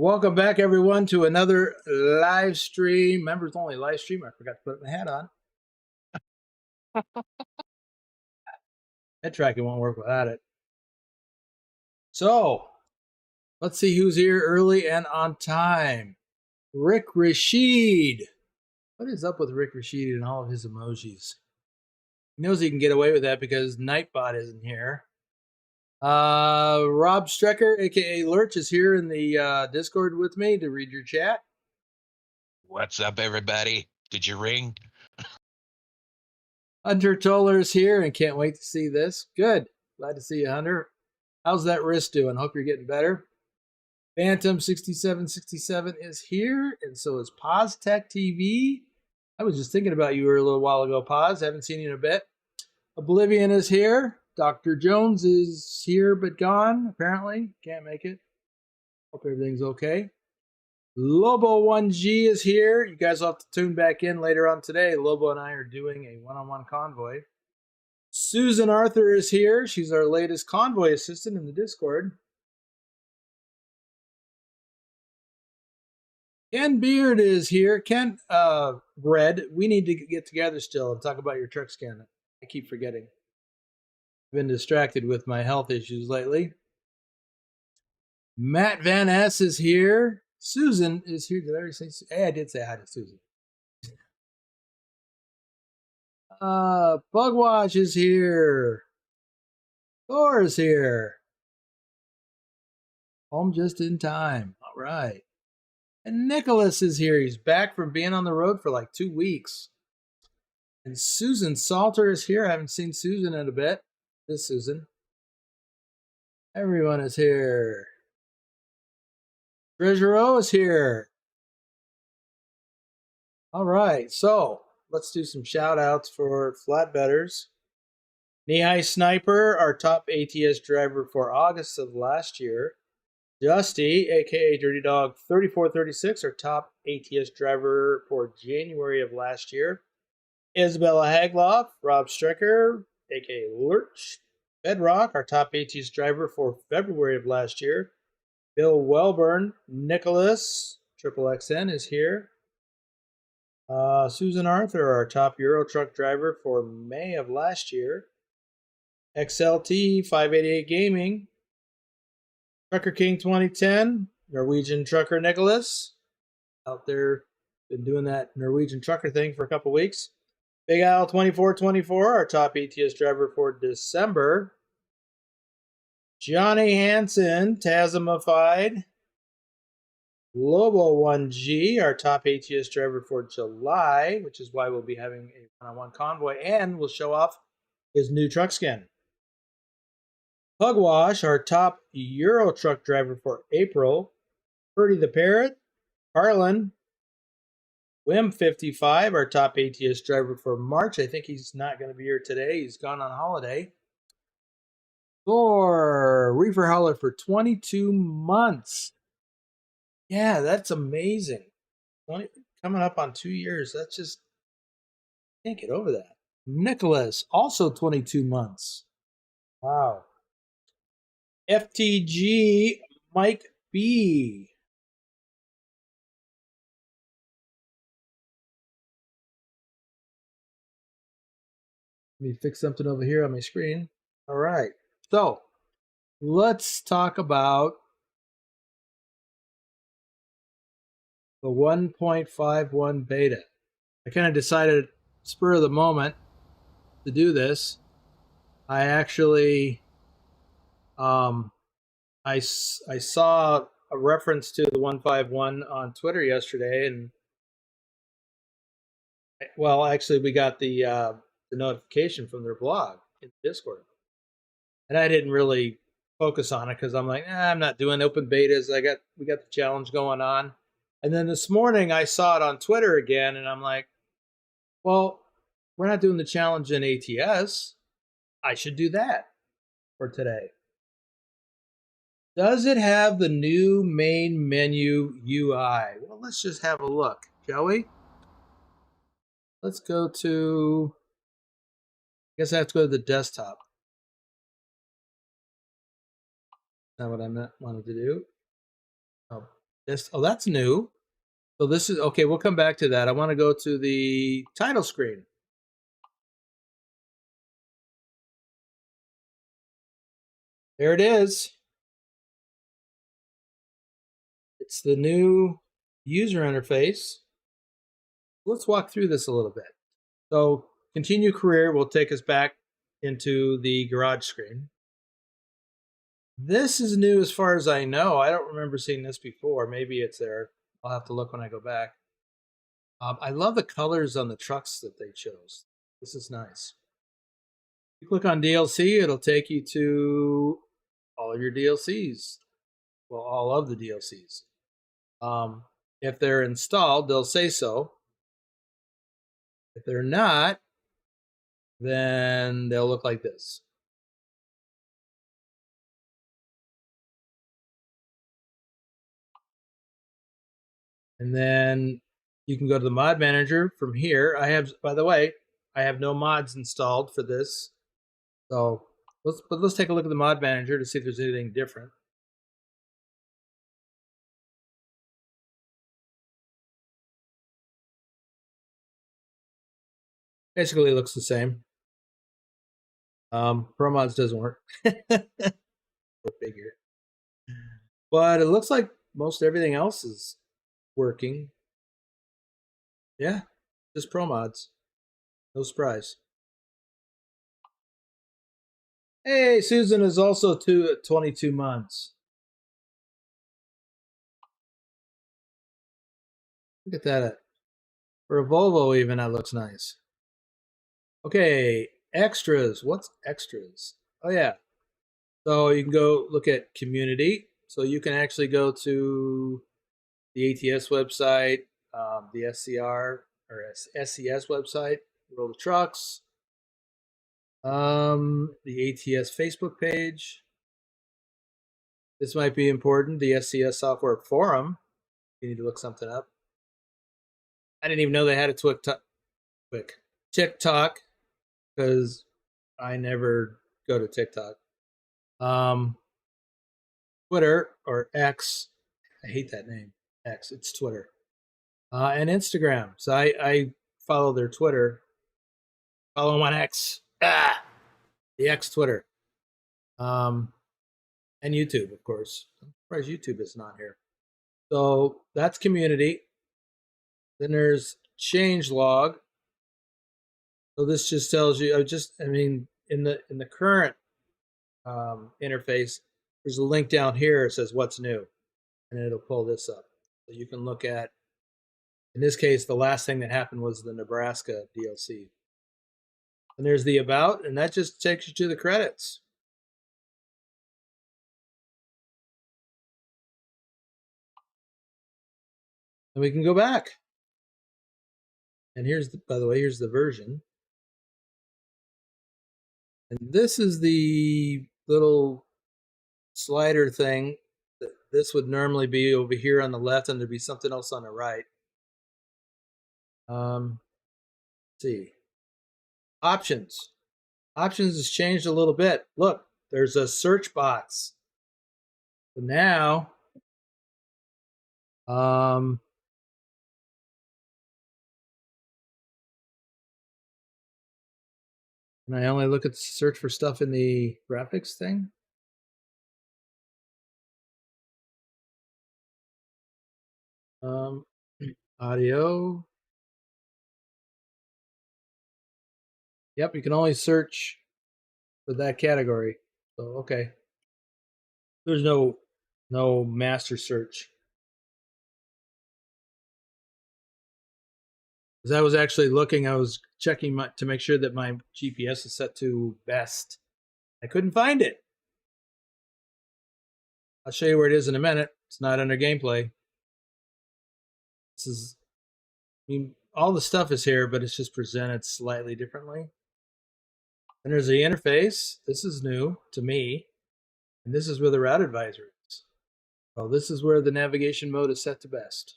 Welcome back, everyone, to another live stream. Members only live stream. I forgot to put my hat on. Head tracking won't work without it. So, let's see who's here early and on time. Rick Rashid. What is up with Rick Rashid and all of his emojis? He knows he can get away with that because Nightbot isn't here. Rob Strecker, aka Lurch, is here in the Discord with me to read your chat. What's up, everybody? Did you ring? Hunter Toller is here and can't wait to see this. Good. Glad to see you, Hunter. How's that wrist doing? Hope you're getting better. Phantom 6767 is here, and so is Paz Tech TV. I was just thinking about you a little while ago, Paz. Haven't seen you in a bit. Oblivion is here. Dr. Jones is here but gone, apparently. Can't make it. Hope everything's okay. Lobo1G is here. You guys will have to tune back in later on today. Lobo and I are doing a one-on-one convoy. Susan Arthur is here. She's our latest convoy assistant in the Discord. Ken Beard is here. Ken, Red, we need to get together still and talk about your truck scan. I keep forgetting. I've been distracted with my health issues lately. Matt Van Ness is here. Susan is here. Did I already say? Hey, I did say hi to Susan. Bugwatch is here. Thor is here. Home just in time. All right. And Nicholas is here. He's back from being on the road for like 2 weeks. And Susan Salter is here. I haven't seen Susan in a bit. This is Susan. Everyone is here. Treasure O is here. All right, so let's do some shout outs for flatbedders. Knee-High Sniper, our top ATS driver for August of last year. Dusty, aka Dirty Dog 3436, our top ATS driver for January of last year. Isabella Hagloff, Rob Strecker, aka Lurch. Bedrock, our top ATS driver for February of last year. Bill Welburn, Nicholas, Triple XN is here. Susan Arthur, our top Euro truck driver for May of last year. XLT 588 Gaming. Trucker King 2010, Norwegian trucker Nicholas. Out there, been doing that Norwegian trucker thing for a couple weeks. Big Al 2424, our top ATS driver for December. Johnny Hansen, Tasmified. Lobo1G, our top ATS driver for July, which is why we'll be having a one-on-one convoy, and we'll show off his new truck skin. Pugwash, our top Euro truck driver for April. Purdy the Parrot. Harlan. Wim55, our top ATS driver for March. I think he's not going to be here today. He's gone on holiday. Thor, Reefer Hauler for 22 months. Yeah, that's amazing. Coming up on 2 years. That's just, can't get over that. Nicholas, also 22 months. Wow. FTG, Mike B. Let me fix something over here on my screen. All right. So, let's talk about the 1.51 beta. I kind of decided, spur of the moment, to do this. I actually, I saw a reference to the 151 on Twitter yesterday, and well, actually, we got the notification from their blog in Discord, and I didn't really focus on it because I'm like, I'm not doing open betas. We got the challenge going on. And then this morning I saw it on Twitter again, and I'm like, well, we're not doing the challenge in ATS. I should do that for today. Does it have the new main menu UI? Well, let's just have a look, shall we? Let's go to, I guess I have to go to the desktop. Not what I wanted to do. Oh, This, oh, that's new. So this is, okay, we'll come back to that. I want to go to the title screen. There it is. It's the new user interface. Let's walk through this a little bit. So continue career will take us back into the garage screen. This is new as far as I know. I don't remember seeing this before. Maybe it's there. I'll have to look when I go back. I love the colors on the trucks that they chose. This is nice. You click on DLC, it'll take you to all of your DLCs. Well, all of the DLCs. If they're installed, they'll say so. If they're not, then they'll look like this. And then you can go to the mod manager from here. I have, by the way, I have no mods installed for this. So let's take a look at the mod manager to see if there's anything different. Basically, it looks the same. Pro mods doesn't work. Go figure. But it looks like most everything else is working. Yeah, just pro mods. No surprise. Hey, Susan is also 22 months. Look at that. For a Volvo, even that looks nice. Okay, extras. What's extras? Oh, yeah. So you can go look at community. So you can actually go to the ATS website, the SCR or SCS website, Roll the Trucks, the ATS Facebook page. This might be important. The SCS software forum. You need to look something up. I didn't even know they had a TikTok because I never go to TikTok. Twitter or X. I hate that name. X. It's Twitter. And Instagram. So I follow their Twitter. Follow them on X. The X Twitter. And YouTube, of course. I'm surprised YouTube is not here. So that's community. Then there's change log. So this just tells you. I mean, in the current interface, there's a link down here. It says what's new, and it'll pull this up. So you can look at. In this case, the last thing that happened was the Nebraska DLC. And there's the about, and that just takes you to the credits. And we can go back. And here's, by the way, here's the version. And this is the little slider thing. This would normally be over here on the left, and there'd be something else on the right. Let's see. Options. Options has changed a little bit. Look, there's a search box. So now, and I only look at search for stuff in the graphics thing. Audio. Yep, you can only search for that category. So okay. There's no master search. As I was actually looking, I was checking to make sure that my GPS is set to best. I couldn't find it. I'll show you where it is in a minute. It's not under gameplay. This is, I mean, all the stuff is here, but it's just presented slightly differently. And there's the interface. This is new to me. And this is where the route advisor is. Well, this is where the navigation mode is set to best.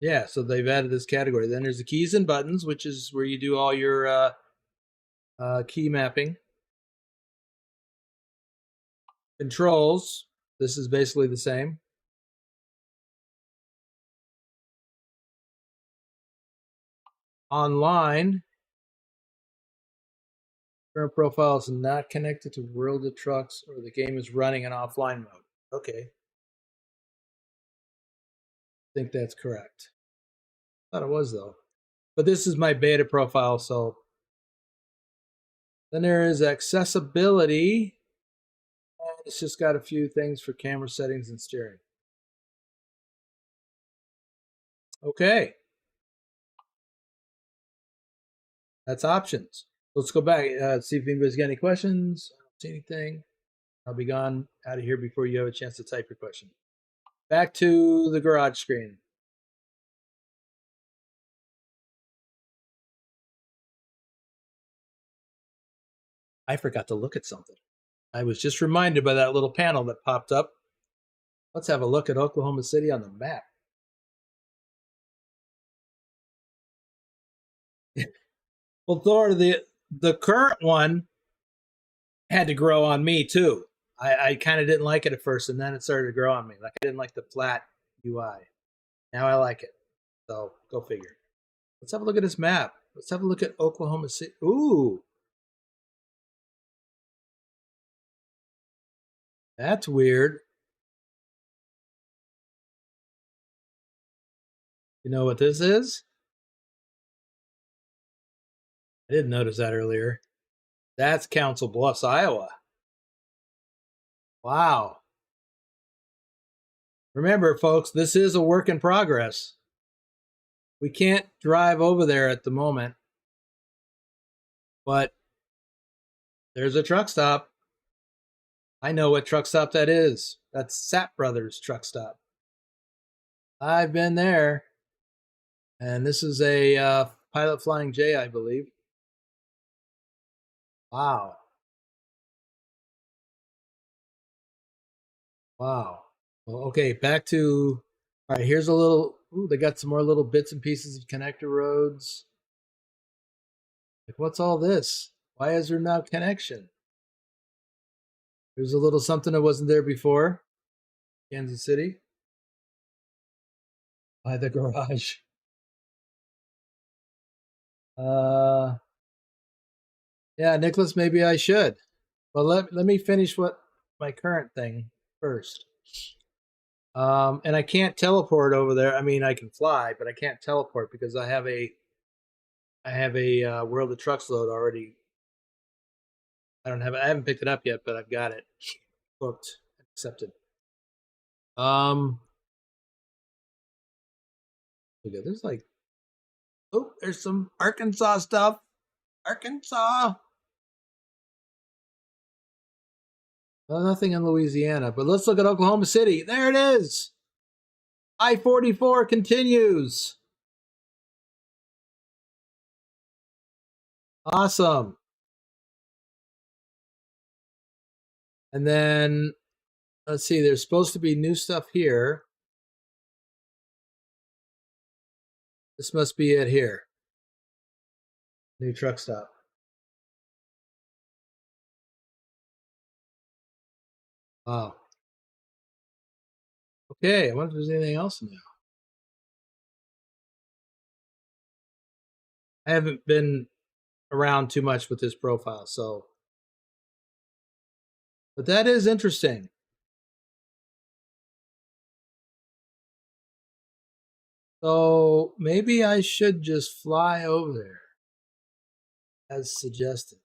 Yeah, so they've added this category. Then there's the keys and buttons, which is where you do all your key mapping. Controls. This is basically the same. Online. Current profile is not connected to World of Trucks or the game is running in offline mode. Okay. I think that's correct. Thought it was though. But this is my beta profile, so. Then there is accessibility. And it's just got a few things for camera settings and steering. Okay. That's options. Let's go back, see if anybody's got any questions. I don't see anything. I'll be gone out of here before you have a chance to type your question. Back to the garage screen. I forgot to look at something. I was just reminded by that little panel that popped up. Let's have a look at Oklahoma City on the map. Well, Thor, the current one had to grow on me too. I kind of didn't like it at first, and then it started to grow on me. Like I didn't like the flat UI. Now I like it. So go figure. Let's have a look at this map. Let's have a look at Oklahoma City. Ooh. That's weird. You know what this is? I didn't notice that earlier. That's Council Bluffs, Iowa. Wow. Remember, folks, this is a work in progress. We can't drive over there at the moment, but there's a truck stop. I know what truck stop that is. That's Sapp Brothers truck stop. I've been there. And this is a Pilot Flying J, I believe. Wow. Wow. Well, okay, back to, all right, here's a little, ooh, they got some more little bits and pieces of connector roads. Like, what's all this? Why is there now connection? There's a little something that wasn't there before. Kansas City. By the garage. Yeah, Nicholas, maybe I should. But let me finish what my current thing first. And I can't teleport over there. I mean, I can fly, but I can't teleport because I have a World of Trucks load already. I haven't picked it up yet, but I've got it booked, accepted. Okay, there's like, oh, there's some Arkansas stuff. Arkansas. Well, nothing in Louisiana, but let's look at Oklahoma City. There it is. I-44 continues. Awesome. And then, let's see, there's supposed to be new stuff here. This must be it here. New truck stop. Wow. Okay, I wonder if there's anything else now. I haven't been around too much with this profile, so. But that is interesting. So maybe I should just fly over there as suggested.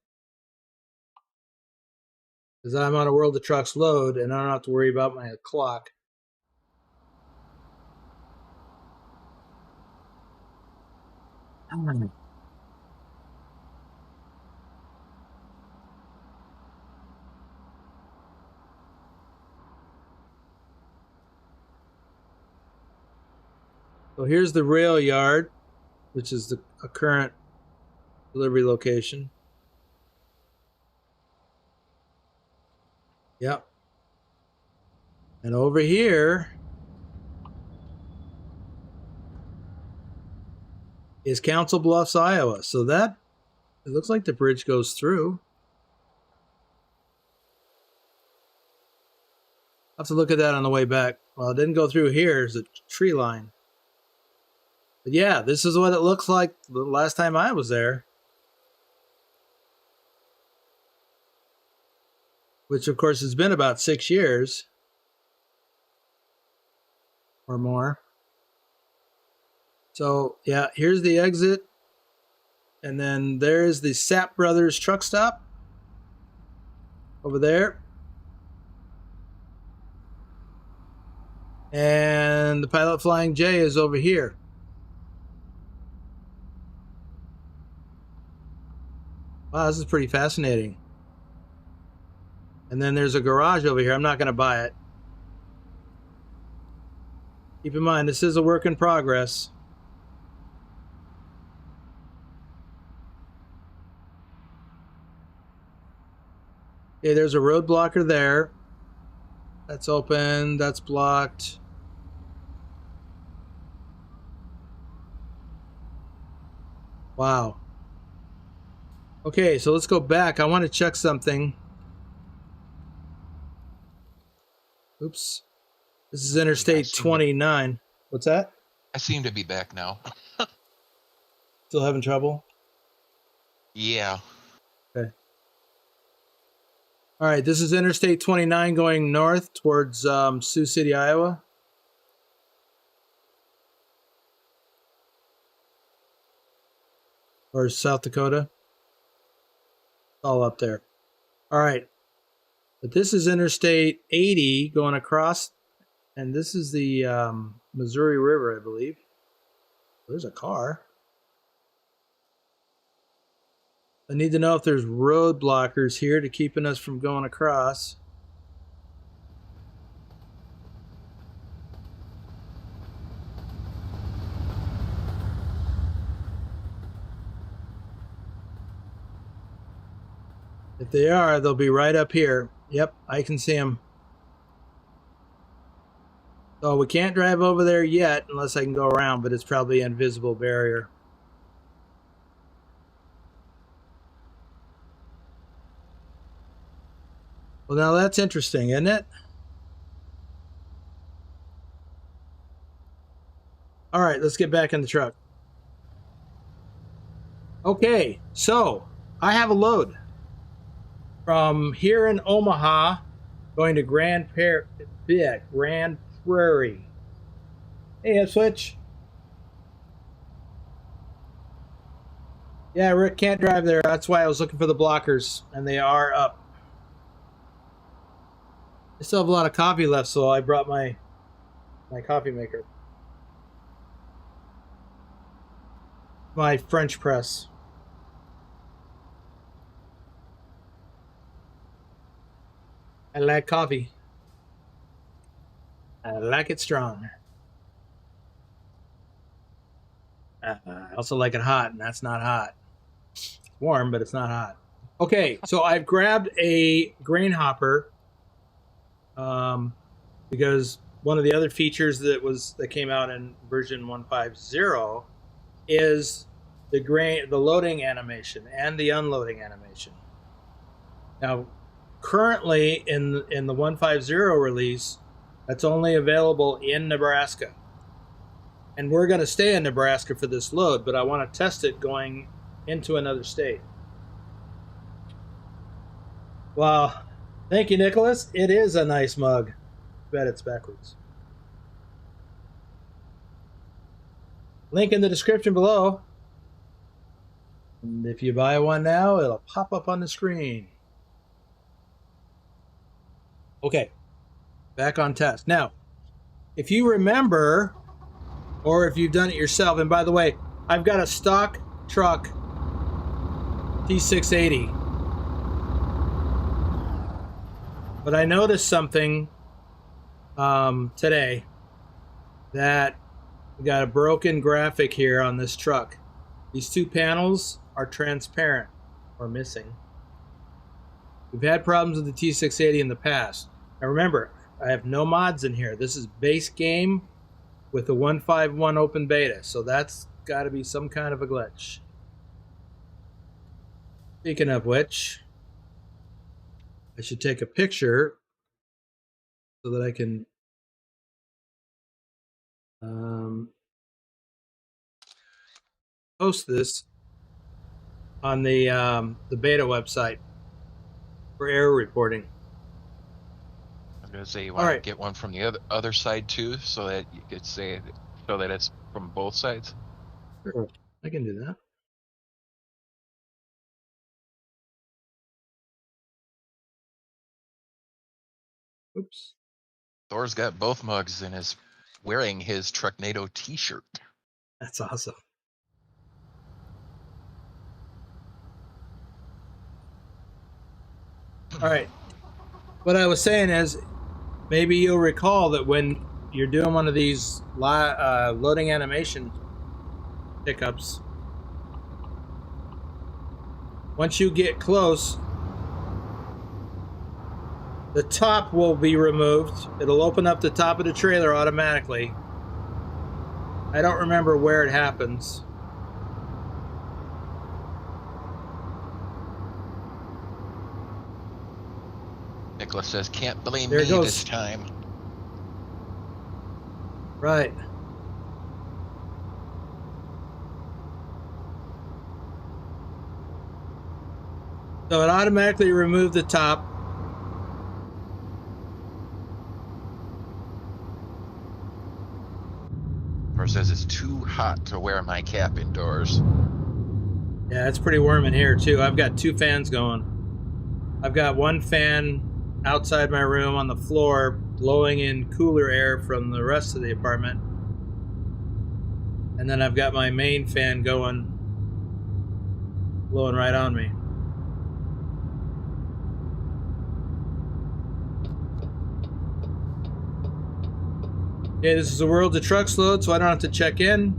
Because I'm on a World of Trucks load and I don't have to worry about my clock. So here's the rail yard, which is a current delivery location. Yep. And over here is Council Bluffs, Iowa. So that, it looks like the bridge goes through. I'll have to look at that on the way back. Well, it didn't go through here. There's a tree line. But yeah, this is what it looks like the last time I was there. Which, of course, has been about 6 years. Or more. So, yeah, here's the exit. And then there's the Sapp Brothers truck stop. Over there. And the Pilot Flying J is over here. Wow, this is pretty fascinating. And then there's a garage over here. I'm not going to buy it. Keep in mind, this is a work in progress. Okay, there's a road blocker there. That's open. That's blocked. Wow. Okay, so let's go back. I want to check something. Oops. This is Interstate 29. What's that? I seem to be back now. Still having trouble? Yeah. Okay. All right, this is Interstate 29 going north towards Sioux City, Iowa. Or South Dakota. All up there. All right. But this is Interstate 80 going across, and this is the Missouri River, I believe. There's a car. I need to know if there's road blockers here to keeping us from going across. If they are, they'll be right up here. Yep, I can see them. So we can't drive over there yet unless I can go around, but it's probably an invisible barrier. Well, now that's interesting, isn't it? All right, let's get back in the truck. Okay, so I have a load from here in Omaha going to Grand Prairie. Hey, Switch. Yeah, Rick can't drive there. That's why I was looking for the blockers, and they are up. I still have a lot of coffee left, so I brought my coffee maker. My French press. I like coffee. I like it strong. I also like it hot, and that's not hot. It's warm, but it's not hot. Okay, so I've grabbed a grain hopper because one of the other features that came out in version 1.50 is the loading animation and the unloading animation. Now, currently in the 1.50 release, that's only available in Nebraska. And we're going to stay in Nebraska for this load, but I want to test it going into another state. Well, thank you, Nicholas. It is a nice mug. Bet it's backwards. Link in the description below. And if you buy one now, it'll pop up on the screen. Okay, back on task. Now, if you remember, or if you've done it yourself, and by the way, I've got a stock truck T680. But I noticed something today, that we got a broken graphic here on this truck. These two panels are transparent or missing. We've had problems with the T680 in the past. Now remember, I have no mods in here. This is base game with the 1.51 open beta, so that's got to be some kind of a glitch. Speaking of which, I should take a picture so that I can post this on the beta website for error reporting. I'm gonna say you All want to right. get one from the other side too, so that you could say so that it's from both sides. Sure, I can do that. Oops. Thor's got both mugs and is wearing his Trucknado T-shirt. That's awesome. All right. What I was saying is, maybe you'll recall that when you're doing one of these loading animation pickups, once you get close, the top will be removed. It'll open up the top of the trailer automatically. I don't remember where it happens. Nicholas says, "Can't blame There me it goes. this time." Right. So it automatically removed the top. Thor says it's too hot to wear my cap indoors. Yeah, it's pretty warm in here too. I've got two fans going. I've got one fan outside my room on the floor blowing in cooler air from the rest of the apartment. And then I've got my main fan going, blowing right on me. Okay, this is the world of trucks load, so I don't have to check in.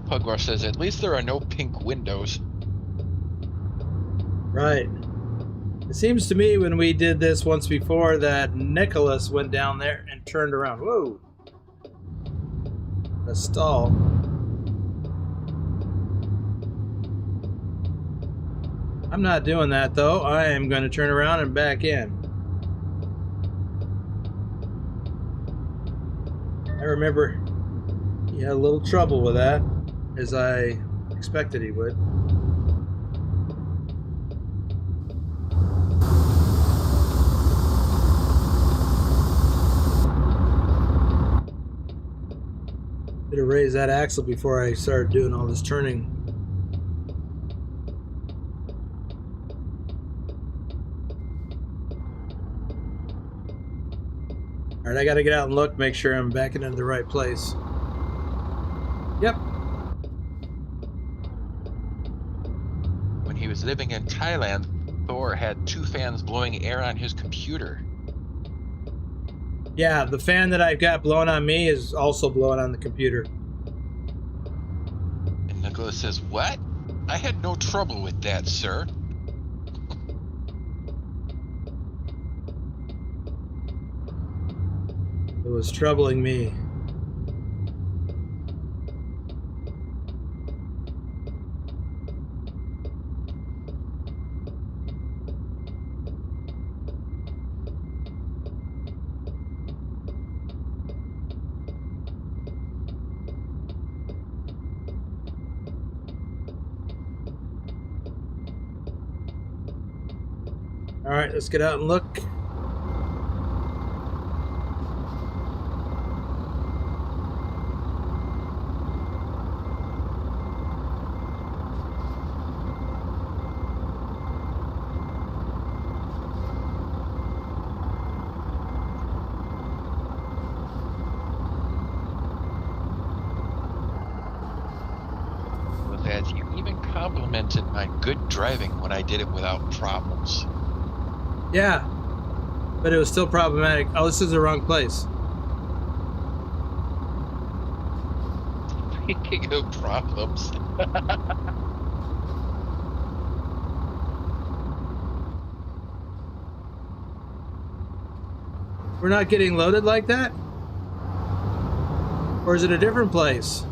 Pugwash says, "At least there are no pink windows." Right. It seems to me when we did this once before that Nicholas went down there and turned around. Whoa. A stall. I'm not doing that though. I am going to turn around and back in. I remember he had a little trouble with that, as I expected he would. Could have raised that axle before I started doing all this turning. All right, I got to get out and look, make sure I'm backing into the right place. Yep. When he was living in Thailand, Thor had two fans blowing air on his computer. Yeah, the fan that I've got blowing on me is also blowing on the computer. And Nicholas says, "What? I had no trouble with that, sir." It was troubling me. All right, let's get out and look. As you even complimented my good driving when I did it without problems. Yeah, but it was still problematic. Oh, this is the wrong place. Speaking of problems. We're not getting loaded like that? Or is it a different place?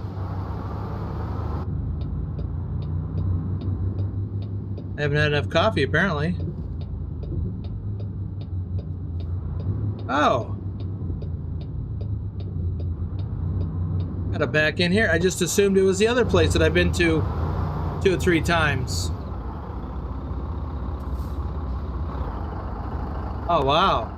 I haven't had enough coffee, apparently. Oh. Gotta back in here. I just assumed it was the other place that I've been to 2 or 3 times. Oh, wow.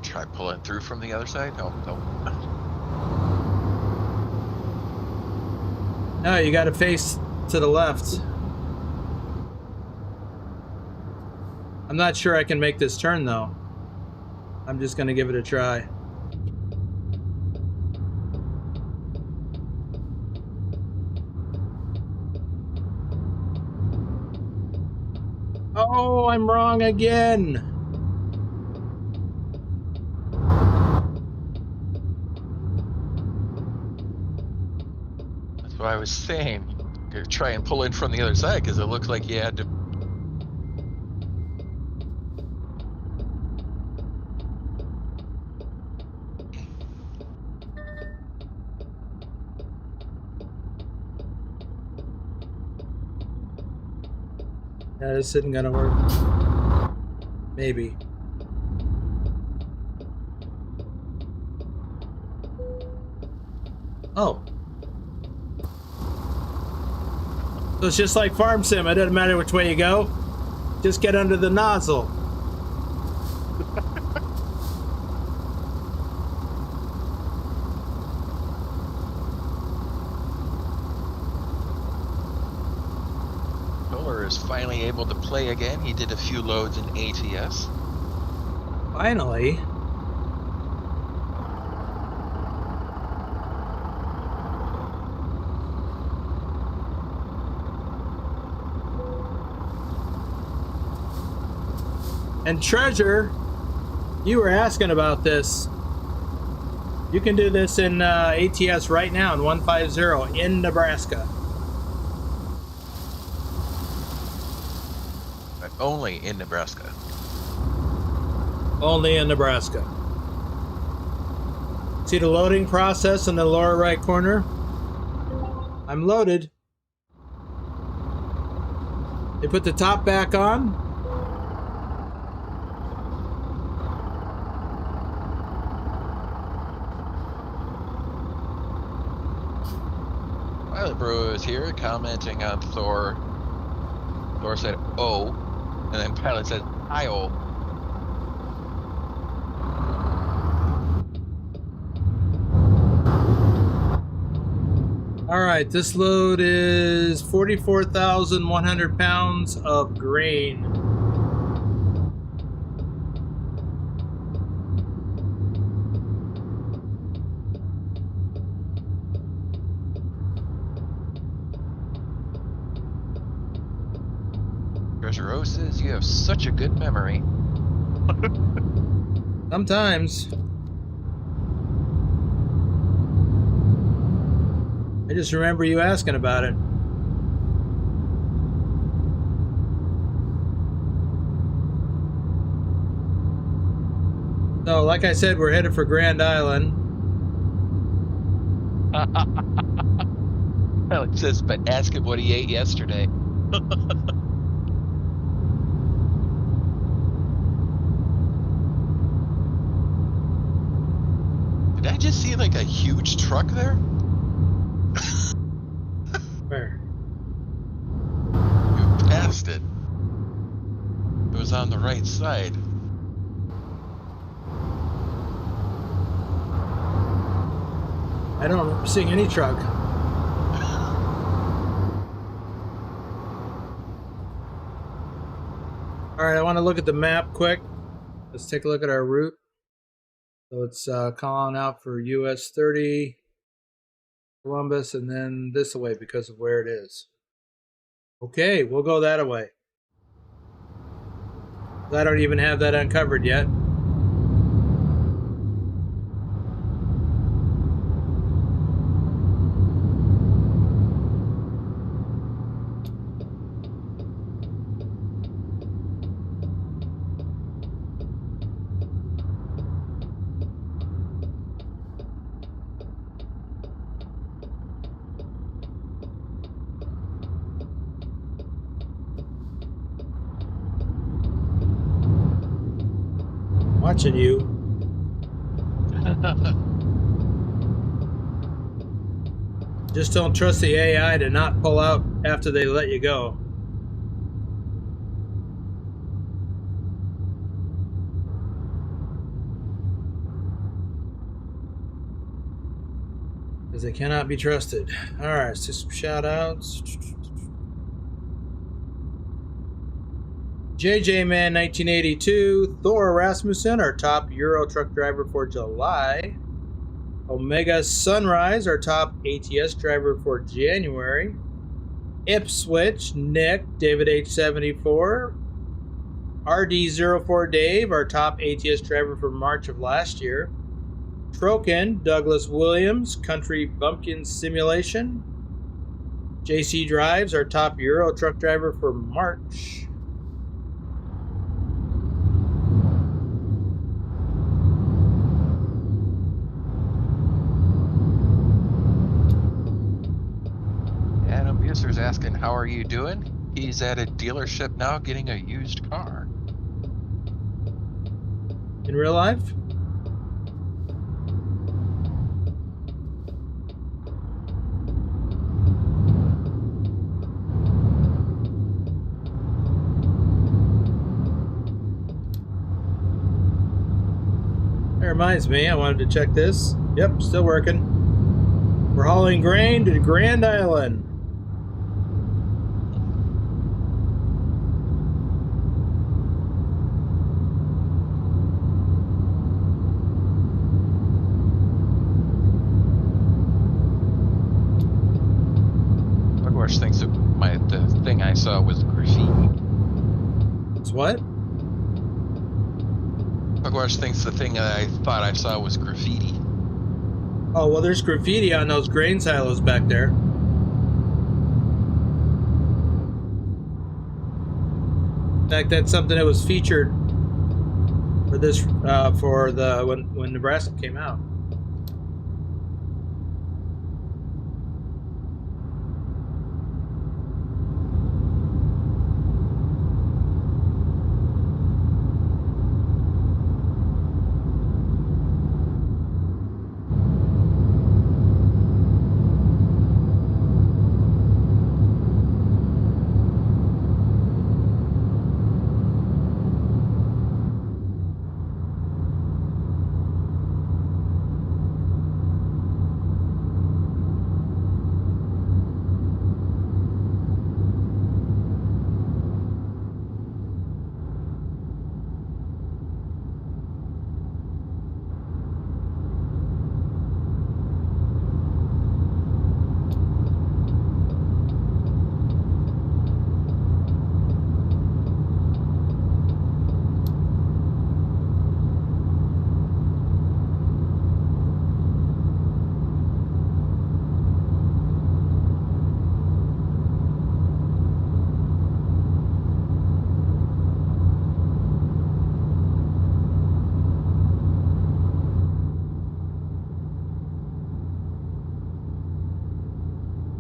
Try pulling through from the other side? No, no. No, you gotta face to the left. I'm not sure I can make this turn, though. I'm just gonna give it a try. Oh, I'm wrong again. That's what I was saying. You try and pull in from the other side because it looks like you had to. Yeah, this isn't gonna work. Maybe. Oh. So it's just like Farm Sim. It doesn't matter which way you go. Just get under the nozzle. Miller is finally able to play again. He did a few loads in ATS. Finally. And Treasure, you were asking about this. You can do this in ATS right now in 150 in Nebraska. But only in Nebraska. Only in Nebraska. See the loading process in the lower right corner? I'm loaded. They put the top back on. Pilot Bro is here commenting on Thor. Thor said, "Oh," and then Pilot said, "I-oh." All right, this load is 44,100 pounds of grain. Treasure O says, "You have such a good memory." Sometimes. I just remember you asking about it. So, like I said, we're headed for Grand Island. Pilot says, "But ask him what he ate yesterday." Did I just see like a huge truck there? Where? You passed it. It was on the right side. I don't remember seeing any truck. All right, I want to look at the map quick. Let's take a look at our route. So it's calling out for US 30, Columbus, and then this way because of where it is. Okay, we'll go that way. I don't even have that uncovered yet. watching you. Just don't trust the AI to not pull out after they let you go. Because they cannot be trusted. Alright, let's do some shout outs. JJ Man 1982, Thor Rasmussen, our top Euro truck driver for July. Omega Sunrise, our top ATS driver for January. Ipswich Nick, David H74. RD04 Dave, our top ATS driver for March of last year. Troken Douglas Williams, Country Bumpkin Simulation. JC Drives, our top Euro truck driver for March. Adam Buser's asking, how are you doing? He's at a dealership now getting a used car. In real life? That reminds me, I wanted to check this. Yep, still working. We're hauling grain to Grand Island. Buckwash thinks that the thing I saw was graffiti. It's what? Buckwash thinks the thing that I thought I saw was graffiti. Oh, well, there's graffiti on those grain silos back there. In fact, that's something that was featured for this for the when Nebraska came out.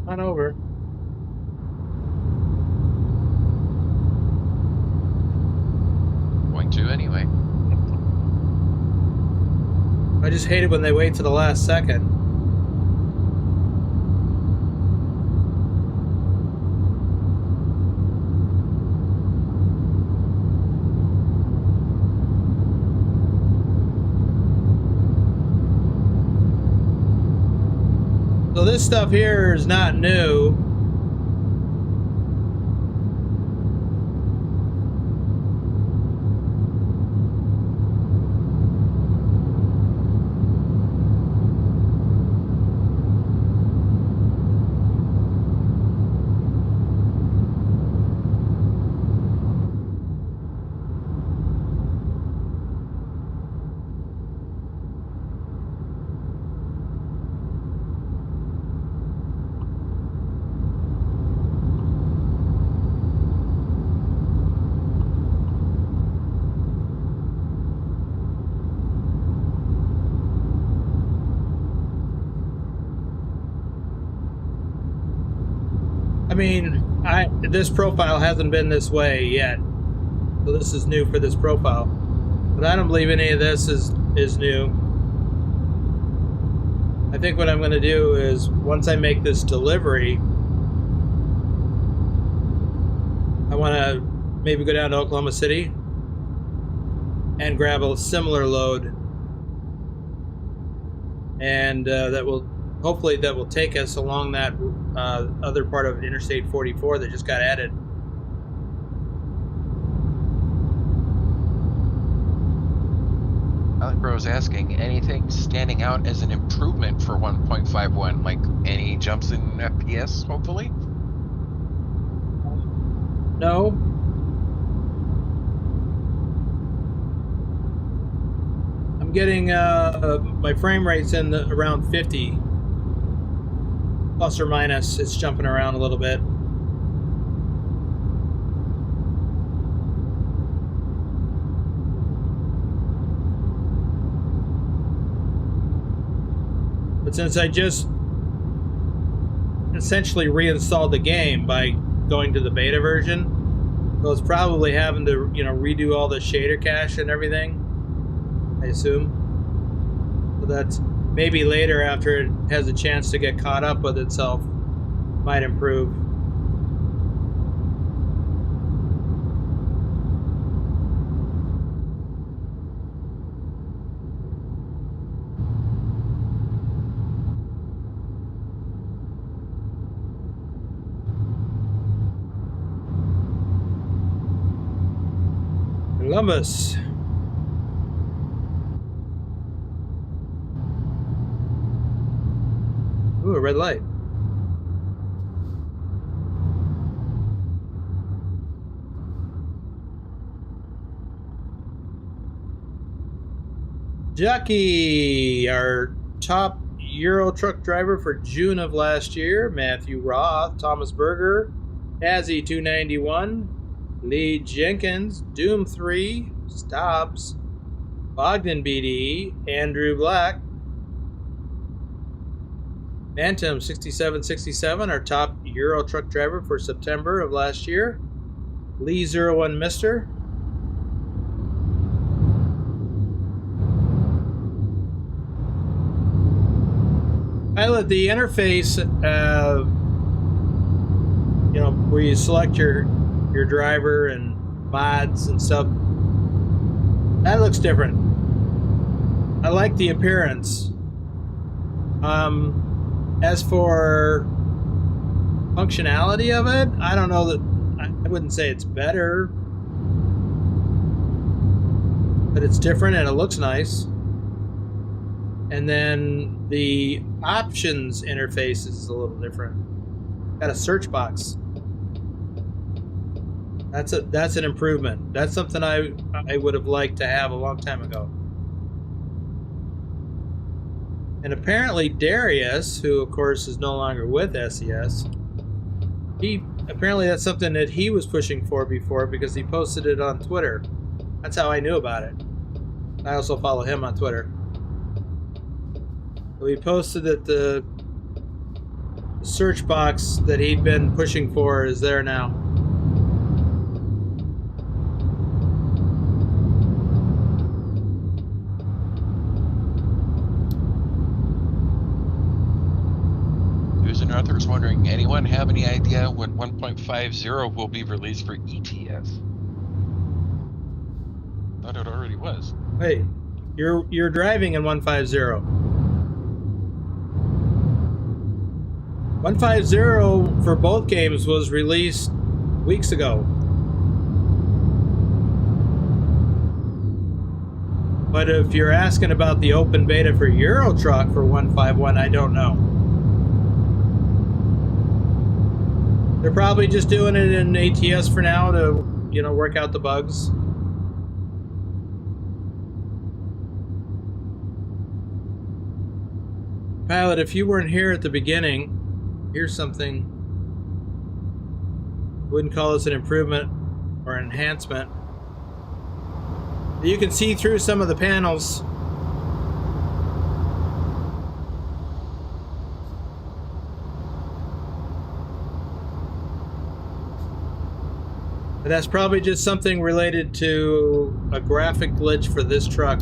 On over. Going to anyway. I just hate it when they wait to the last second. So this stuff here is not new. I mean, this profile hasn't been this way yet. So this is new for this profile. But I don't believe any of this is new. I think what I'm going to do is once I make this delivery, I want to maybe go down to Oklahoma City and grab a similar load, and hopefully that will take us along that other part of Interstate 44 that just got added. Alec asking, anything standing out as an improvement for 1.51? Like any jumps in FPS, hopefully? No. I'm getting my frame rate's in around 50. Plus or minus, it's jumping around a little bit. But since I just essentially reinstalled the game by going to the beta version, so it's probably having to, redo all the shader cache and everything, I assume. So that's maybe later, after it has a chance to get caught up with itself, might improve. Columbus. Ooh, a red light. Trucky, our top Euro truck driver for June of last year. Matthew Roth, Thomas Berger, Azzy 291, Lee Jenkins, Doom 3, Stobbs, Bogdan BD, Andrew Black, Bantam 6767, our top Euro truck driver for September of last year. Lee 01 Mister. Pilot, the interface, where you select your driver and mods and stuff, that looks different. I like the appearance. As for functionality of it, I don't know that I wouldn't say it's better, but it's different and it looks nice. And then the options interface is a little different. Got a search box. That's an improvement. That's something I would have liked to have a long time ago. And apparently Darius, who of course is no longer with SES, apparently that's something that he was pushing for before because he posted it on Twitter. That's how I knew about it. I also follow him on Twitter. So he posted that the search box that he'd been pushing for is there now. Arthur's wondering, anyone have any idea when 1.50 will be released for ETS? Thought it already was. Wait, you're driving in 150. 150 for both games was released weeks ago. But if you're asking about the open beta for Euro Truck for 151, I don't know. They're probably just doing it in ATS for now to, work out the bugs. Pilot, if you weren't here at the beginning, here's something. Wouldn't call this an improvement or enhancement. You can see through some of the panels. But that's probably just something related to a graphic glitch for this truck.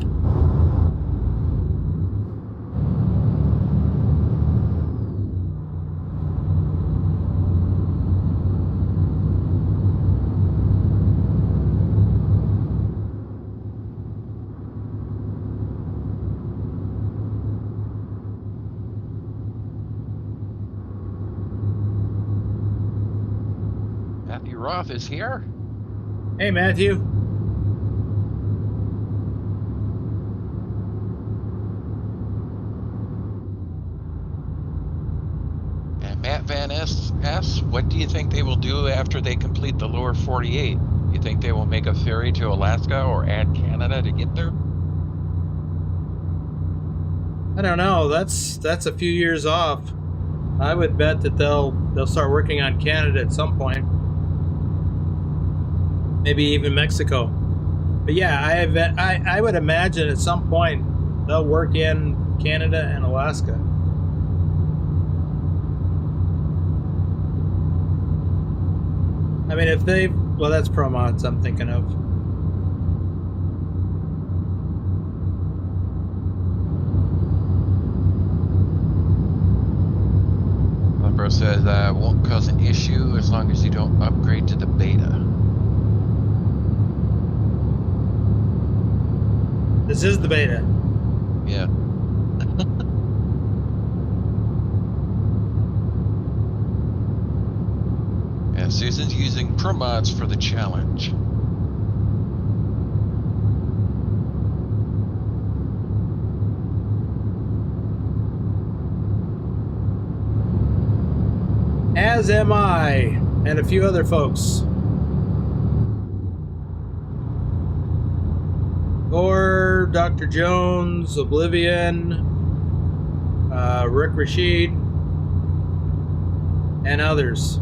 Matthew Roth is here. Hey, Matthew. And Matt Van S asks, what do you think they will do after they complete the lower 48? You think they will make a ferry to Alaska or add Canada to get there? I don't know. That's a few years off. I would bet that they'll start working on Canada at some point. Maybe even Mexico. But yeah, I would imagine at some point they'll work in Canada and Alaska. I mean, if they, well, that's Pro Mods I'm thinking of. Bro says won't cause an issue as long as you don't upgrade to the beta. This is the beta. Yeah. Yeah, Susan's using Pro Mods for the challenge. As am I, and a few other folks. Or Dr. Jones, Oblivion, Rick Rashid, and others.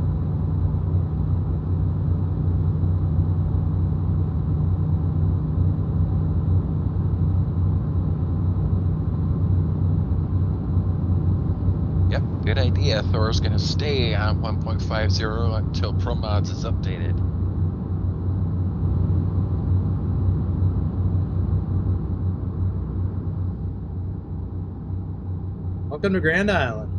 Yep, good idea. Thor's gonna stay on 1.50 until Pro Mods is updated. Welcome to Grand Island.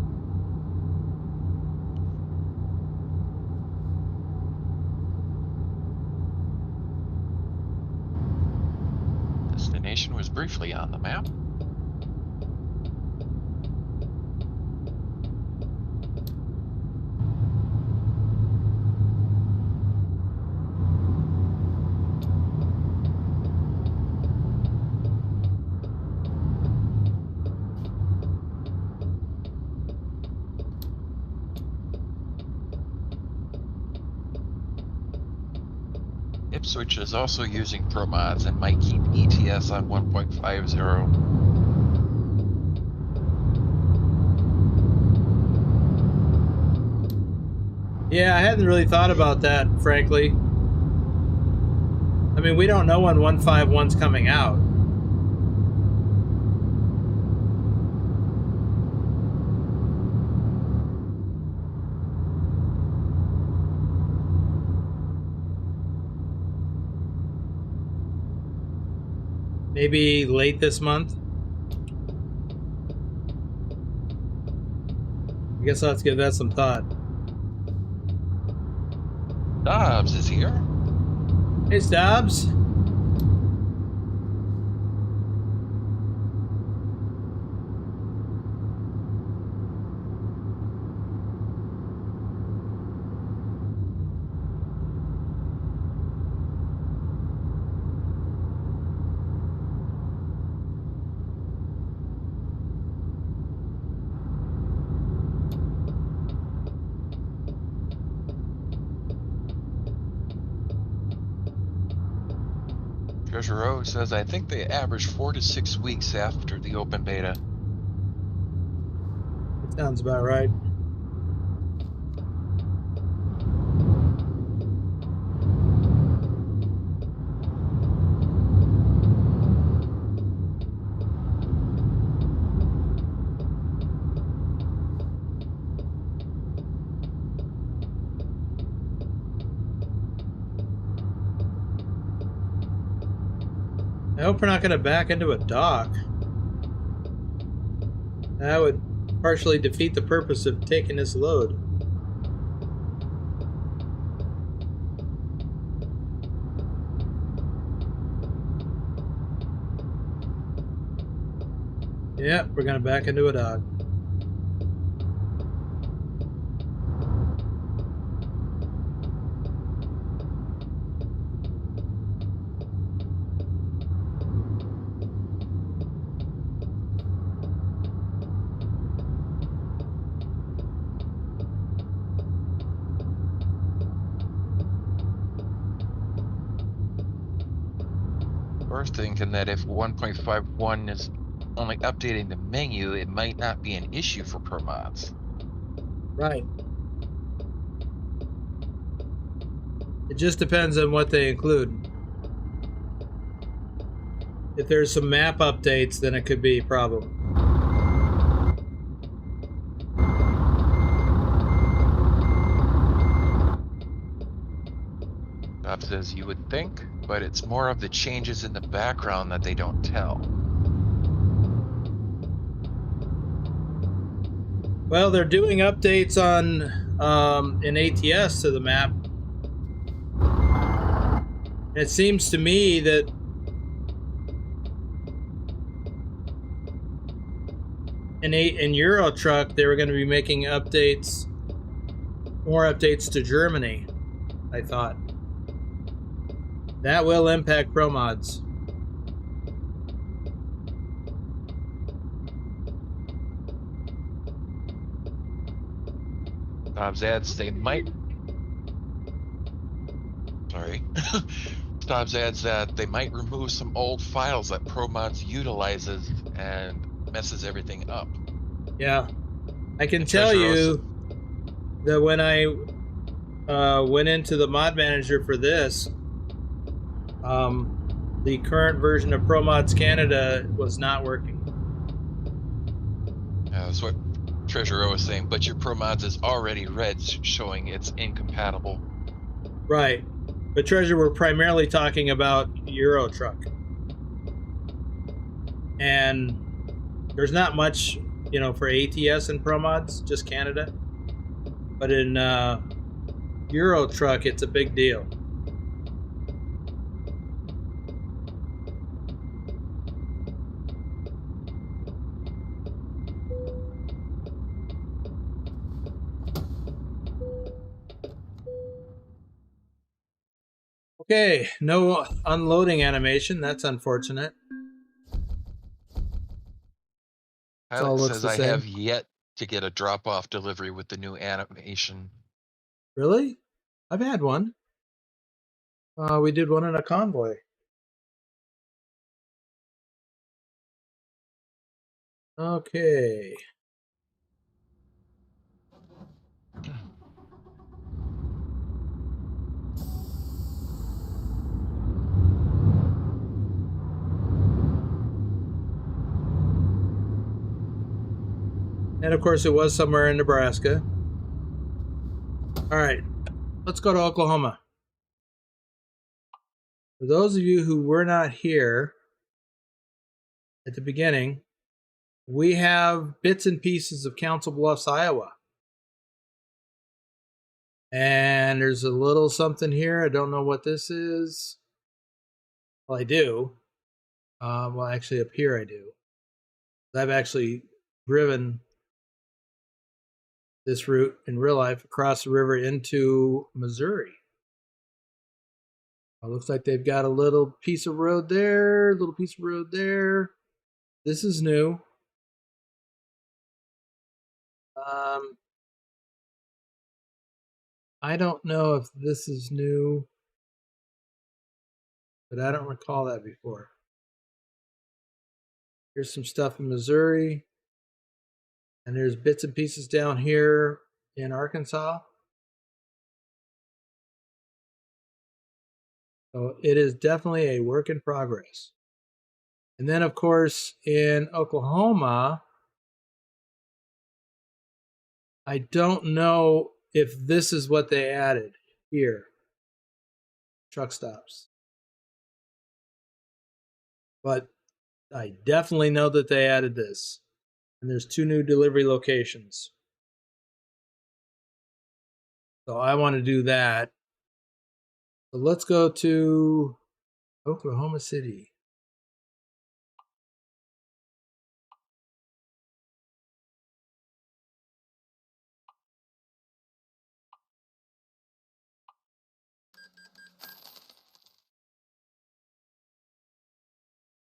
Destination was briefly on the map. Ipswich is also using Pro Mods and might keep ETS on 1.50. Yeah, I hadn't really thought about that, frankly. I mean, we don't know when 151's coming out. Maybe late this month. I guess I'll have to give that some thought. Dobbs is here. Hey, Dobbs. Treasure O says, I think they average 4 to 6 weeks after the open beta. That sounds about right. I hope we're not going to back into a dock. That would partially defeat the purpose of taking this load. Yeah, we're going to back into a dock. We're thinking that if 1.51 is only updating the menu, it might not be an issue for pro mods. Right. It just depends on what they include. If there's some map updates, then it could be a problem. Bob says you would think, but it's more of the changes in the background that they don't tell. Well, they're doing updates on in ATS to the map. And it seems to me that in Euro Truck they were going to be making updates, more updates to Germany. I thought that will impact pro mods. Dobbs adds they might. Sorry. Dobbs adds that they might remove some old files that pro mods utilizes and messes everything up. Yeah, I can tell you that when I went into the mod manager for this, the current version of Pro Mods Canada was not working. That's what Treasurer was saying, but your pro mods is already red, showing it's incompatible. Right, but Treasure, we're primarily talking about Euro Truck, and there's not much, you know, for ATS and Pro Mods, just Canada. But in Euro Truck, it's a big deal. Okay, no unloading animation. That's unfortunate. Alex says I have yet to get a drop-off delivery with the new animation. Really? I've had one. We did one in a convoy. Okay. And of course, it was somewhere in Nebraska. All right, let's go to Oklahoma. For those of you who were not here at the beginning, we have bits and pieces of Council Bluffs, Iowa. And there's a little something here. I don't know what this is. Well, I do. Well, actually, up here I do. I've actually driven this route in real life across the river into Missouri. It looks like they've got a little piece of road there, a little piece of road there. This is new. I don't know if this is new, but I don't recall that before. Here's some stuff in Missouri, and there's bits and pieces down here in Arkansas. So it is definitely a work in progress. And then, of course, in Oklahoma, I don't know if this is what they added here. Truck stops. but I definitely know that they added this. And there's 2 new delivery locations. So I want to do that. So let's go to Oklahoma City.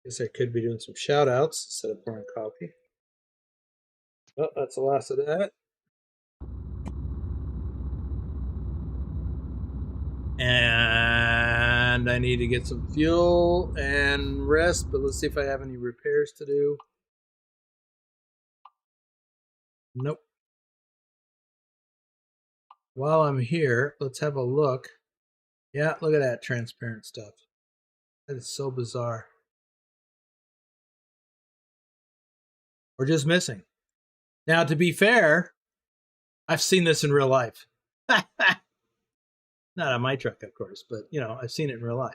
Guess I could be doing some shout outs instead of pouring coffee. Oh, that's the last of that. And I need to get some fuel and rest, but let's see if I have any repairs to do. Nope. While I'm here, let's have a look. Yeah, look at that transparent stuff. That is so bizarre. We're just missing. Now, to be fair, I've seen this in real life. Not on my truck, of course, but you know, I've seen it in real life.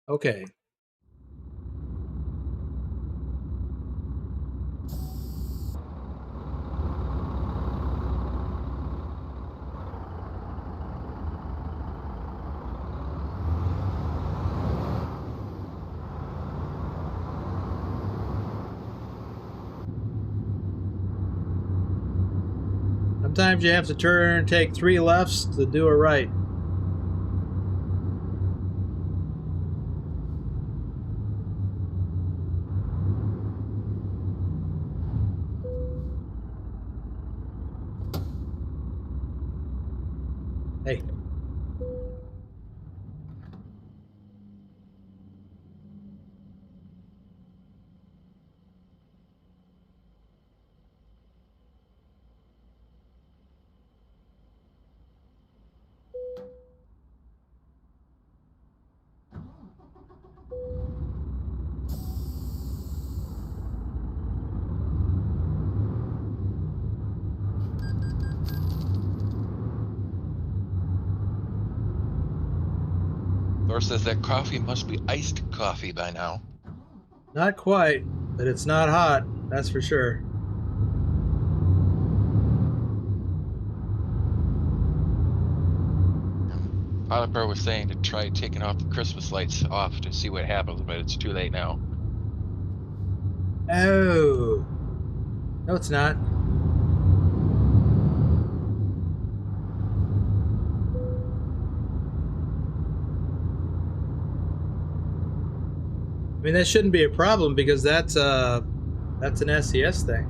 Okay. Sometimes you have to take 3 lefts to do a right. Hey. Thor says that coffee must be iced coffee by now. Not quite, but it's not hot, that's for sure. Potiphar was saying to try taking off the Christmas lights off to see what happens, but it's too late now. Oh. No, it's not. I mean, that shouldn't be a problem because that's an SES thing.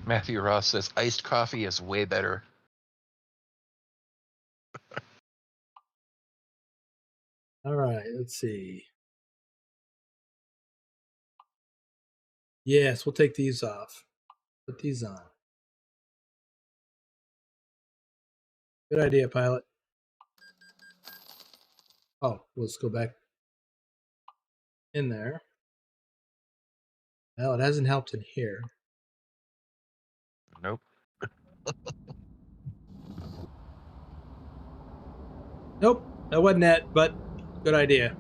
Matthew Ross says iced coffee is way better. All right, let's see. Yes, we'll take these off. Put these on. Good idea, pilot. Oh, let's go back in there. Well, it hasn't helped in here. Nope. Nope, that wasn't it, but good idea.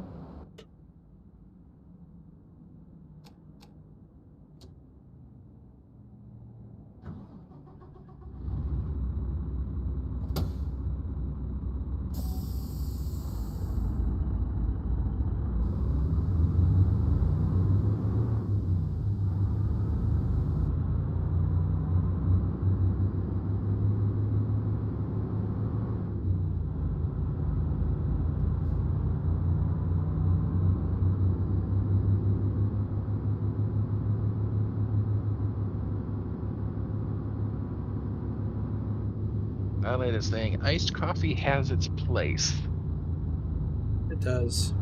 Violet is saying iced coffee has its place. It does.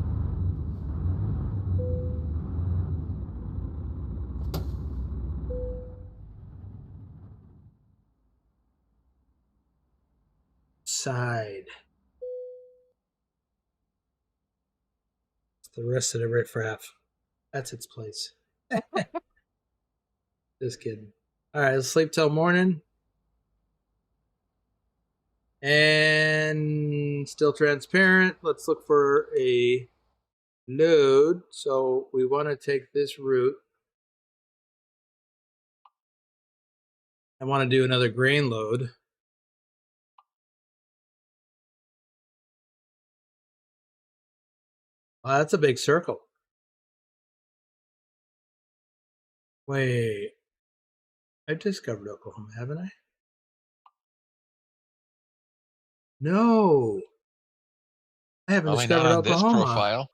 side. It's the rest of the riffraff. That's its place. Just kidding. All right, let's sleep till morning. And still transparent. Let's look for a load. So we want to take this route. I want to do another grain load. Wow, that's a big circle. Wait, I've discovered Oklahoma, haven't I? No, I haven't Probably not discovered on this Oklahoma. profile.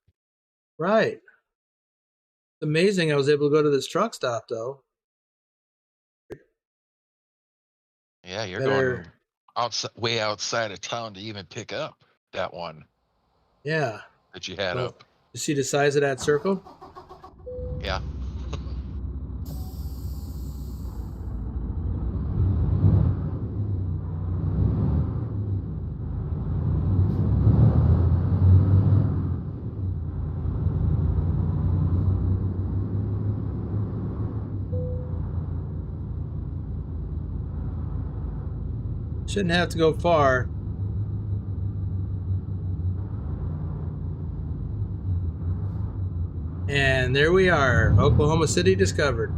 Right. It's amazing I was able to go to this truck stop, though. Yeah, you're Better. going outside, way outside of town to even pick up that one Yeah. that you had Well, up. you see the size of that circle? Yeah. Shouldn't have to go far. And there we are, Oklahoma City discovered.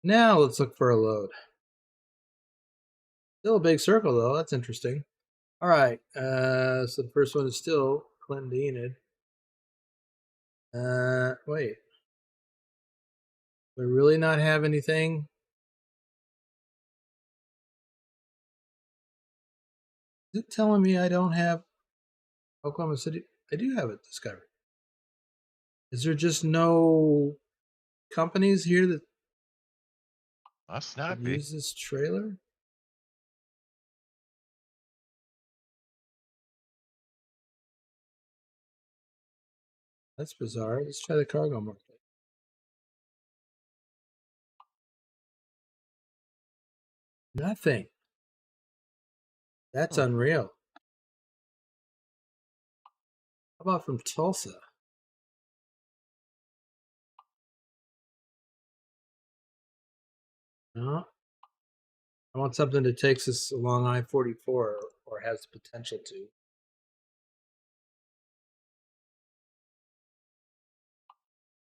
Now let's look for a load. Still a big circle though. That's interesting. All right. So the first one is still Clendenin. Wait. We really not have anything? Is it telling me I don't have Oklahoma City? I do have it discovered. Is there just no companies here that Must not be. use this trailer? That's bizarre. Let's try the cargo market. Nothing. That's unreal. How about from Tulsa? No. I want something that takes us along I-44 or has the potential to.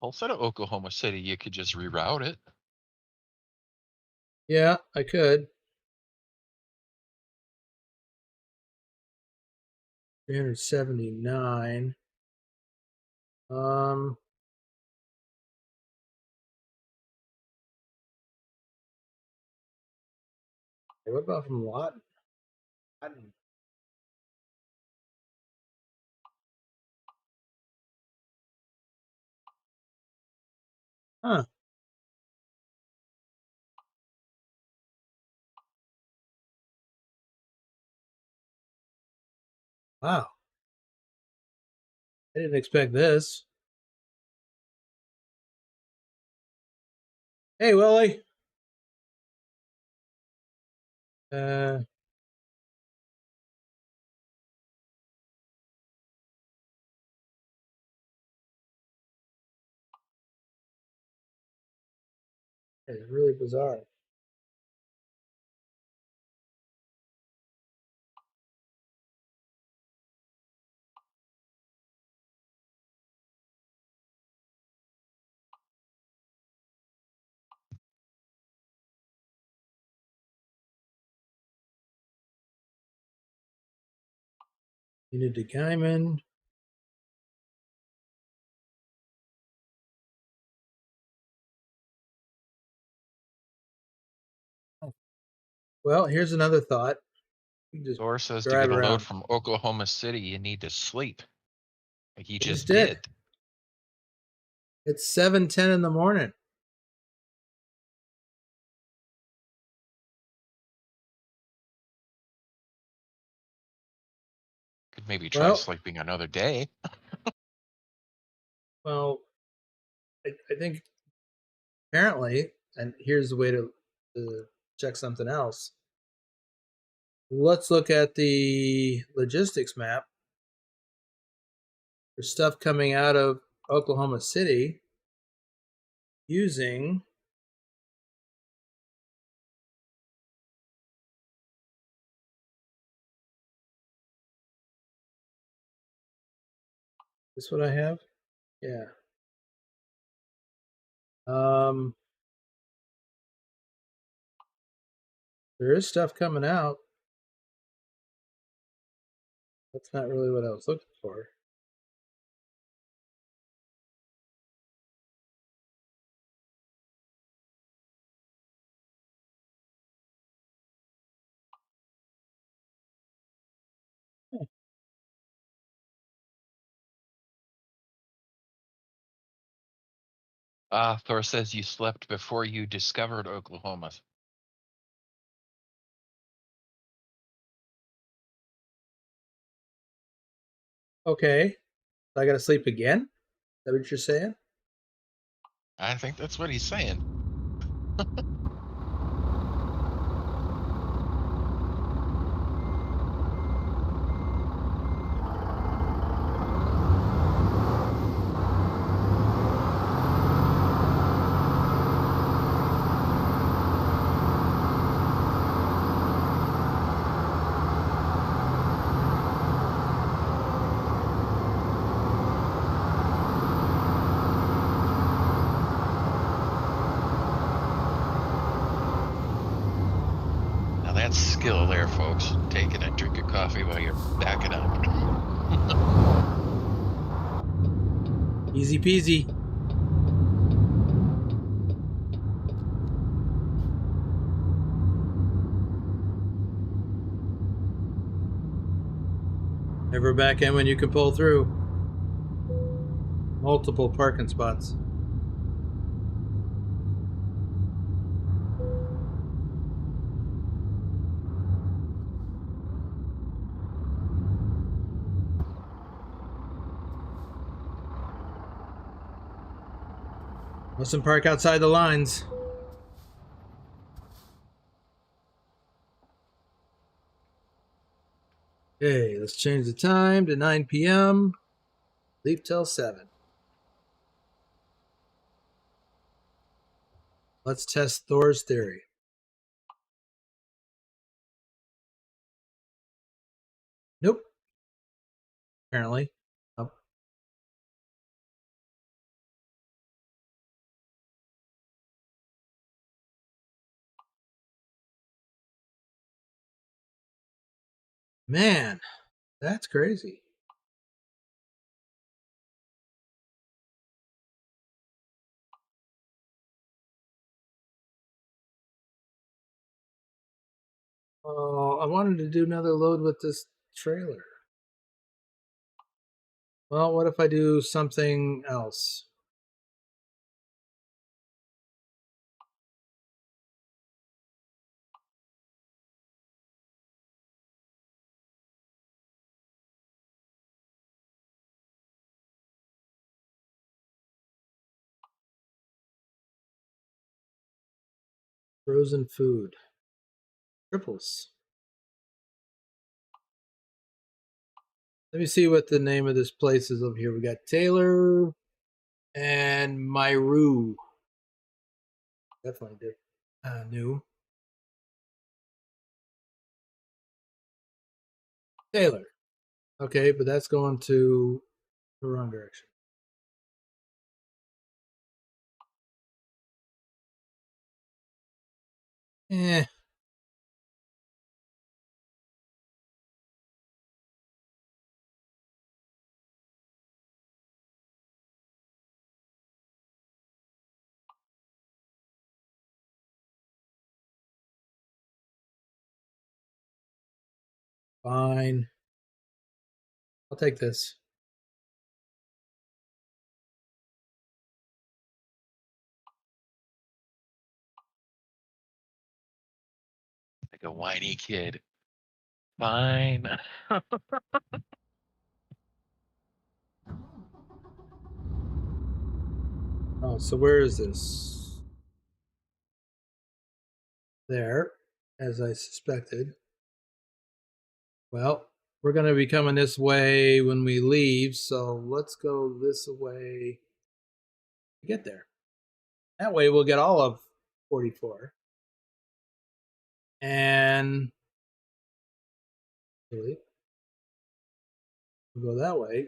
Instead of Oklahoma City, you could just reroute it. Yeah, I could. 379. What about from Lawton? Huh. Wow. I didn't expect this. Hey, Willie. Uh, it's really bizarre. You need the Guyman. Well, here's another thought. You can just Source says to drive get a load around. from Oklahoma City, you need to sleep. Like he I just just did. did. It's 7:10 in the morning. Could maybe try Well, sleeping another day. Well, I think apparently, and here's the way to check something else. Let's look at the logistics map. There's stuff coming out of Oklahoma City using this. What I have? Yeah. There is stuff coming out. That's not really what I was looking for. Thor says you slept before you discovered Oklahoma. Okay. I got to sleep again? Is that what you're saying? I think that's what he's saying. Now that's skill there, folks. Taking a drink of coffee while you're backing up. Easy peasy. Never back in when you can pull through. Multiple parking spots. Mustn't park outside the lines. Okay, let's change the time to 9 p.m. Leave till 7. Let's test Thor's theory. Nope. Apparently. Oh. Man, that's crazy. Oh, I wanted to do another load with this trailer. Well, what if I do something else? Frozen food. Triples. Let me see what the name of this place is over here. We got Taylor and Myru. Definitely did. New. Taylor. Okay, but that's going to the wrong direction. Eh. Fine. I'll take this. Like a whiny kid. Fine. Oh, so where is this? There, as I suspected. Well, we're going to be coming this way when we leave, so let's go this way to get there. That way we'll get all of 44. And we'll go that way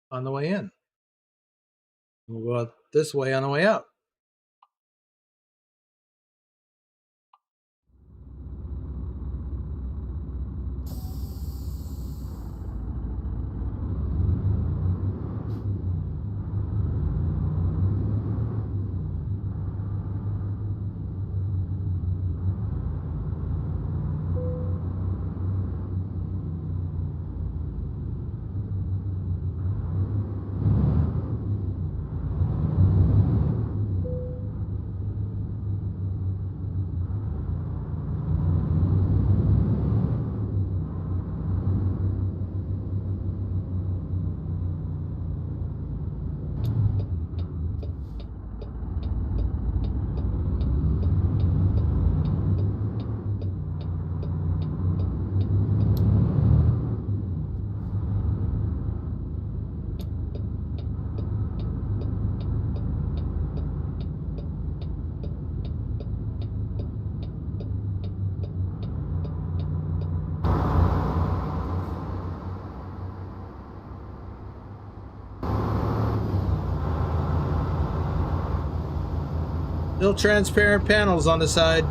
on the way in. We'll go out this way on the way out. Still transparent panels on the side.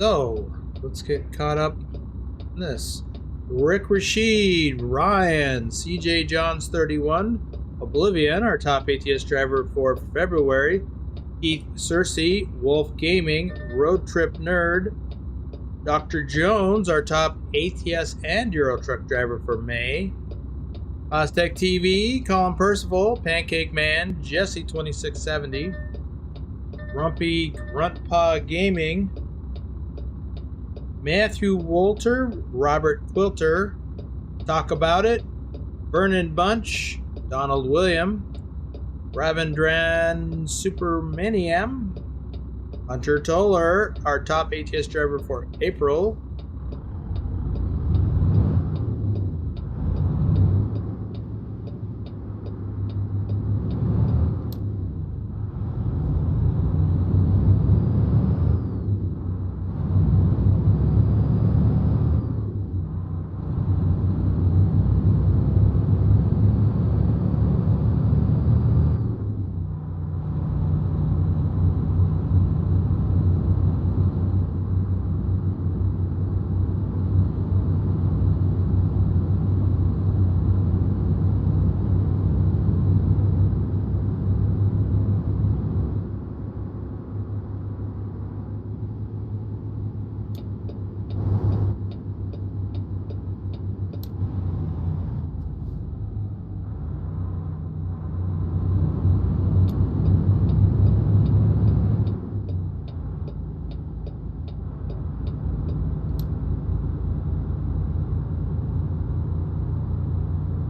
So, let's get caught up in this. Rick Rashid, Ryan, CJ Johns 31, Oblivion, our top ATS driver for February, Keith Cersei, Wolf Gaming, Road Trip Nerd, Dr. Jones, our top ATS and Euro Truck driver for May, Oztech TV, Colin Percival, Pancake Man, Jesse 2670, Grumpy Gruntpaw Gaming, Matthew Wolter, Robert Quilter, Talk About It, Vernon Bunch, Donald William, Ravindran Supermaniam, Hunter Toller, our top ATS driver for April,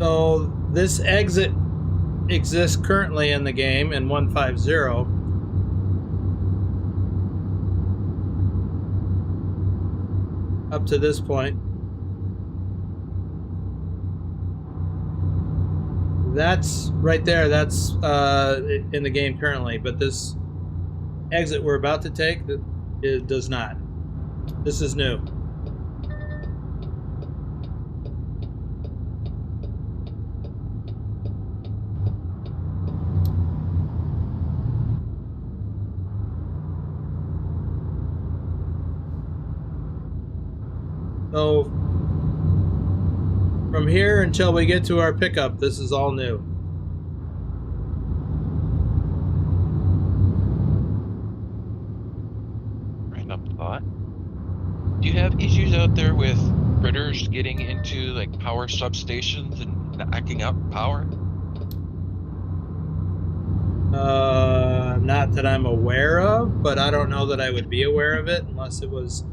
So this exit exists currently in the game in 150. Up to this point. That's right there. That's in the game currently, but this exit we're about to take, it does not. This is new. So from here until we get to our pickup, this is all new. Random thought. Do you have issues out there with critters getting into like power substations and knocking out power? Not that I'm aware of, but I don't know that I would be aware of it unless it was,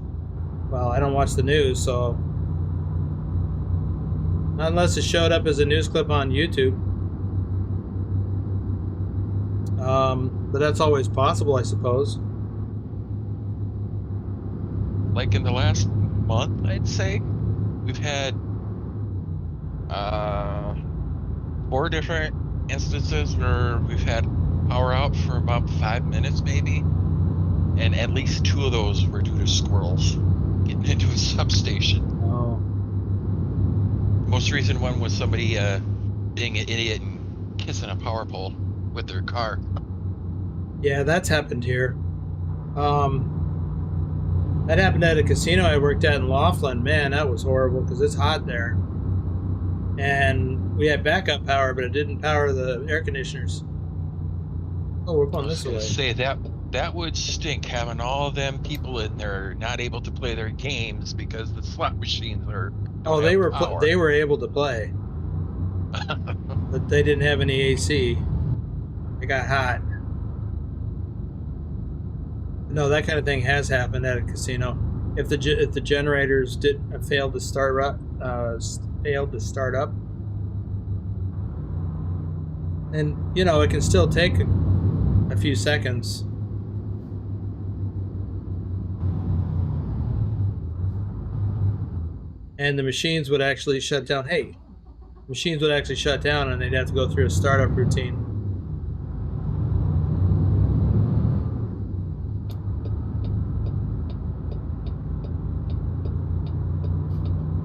well, I don't watch the news, so not unless it showed up as a news clip on YouTube. But that's always possible, I suppose. Like in the last month, I'd say, we've had 4 different instances where we've had power out for about 5 minutes maybe, and at least 2 of those were due to squirrels getting into a substation. Oh. Most recent one was somebody being an idiot and kissing a power pole with their car. Yeah, that's happened here. That happened at a casino I worked at in Laughlin. Man, that was horrible because it's hot there. And we had backup power, but it didn't power the air conditioners. Oh, we're going this way. I was gonna say that would stink, having all them people in there not able to play their games because the slot machines are. Oh, they were able to play, but they didn't have any AC. It got hot. No, that kind of thing has happened at a casino. If the generators failed to start up, and you know it can still take a few seconds. And the machines would actually shut down. Hey, machines would actually shut down, and they'd have to go through a startup routine.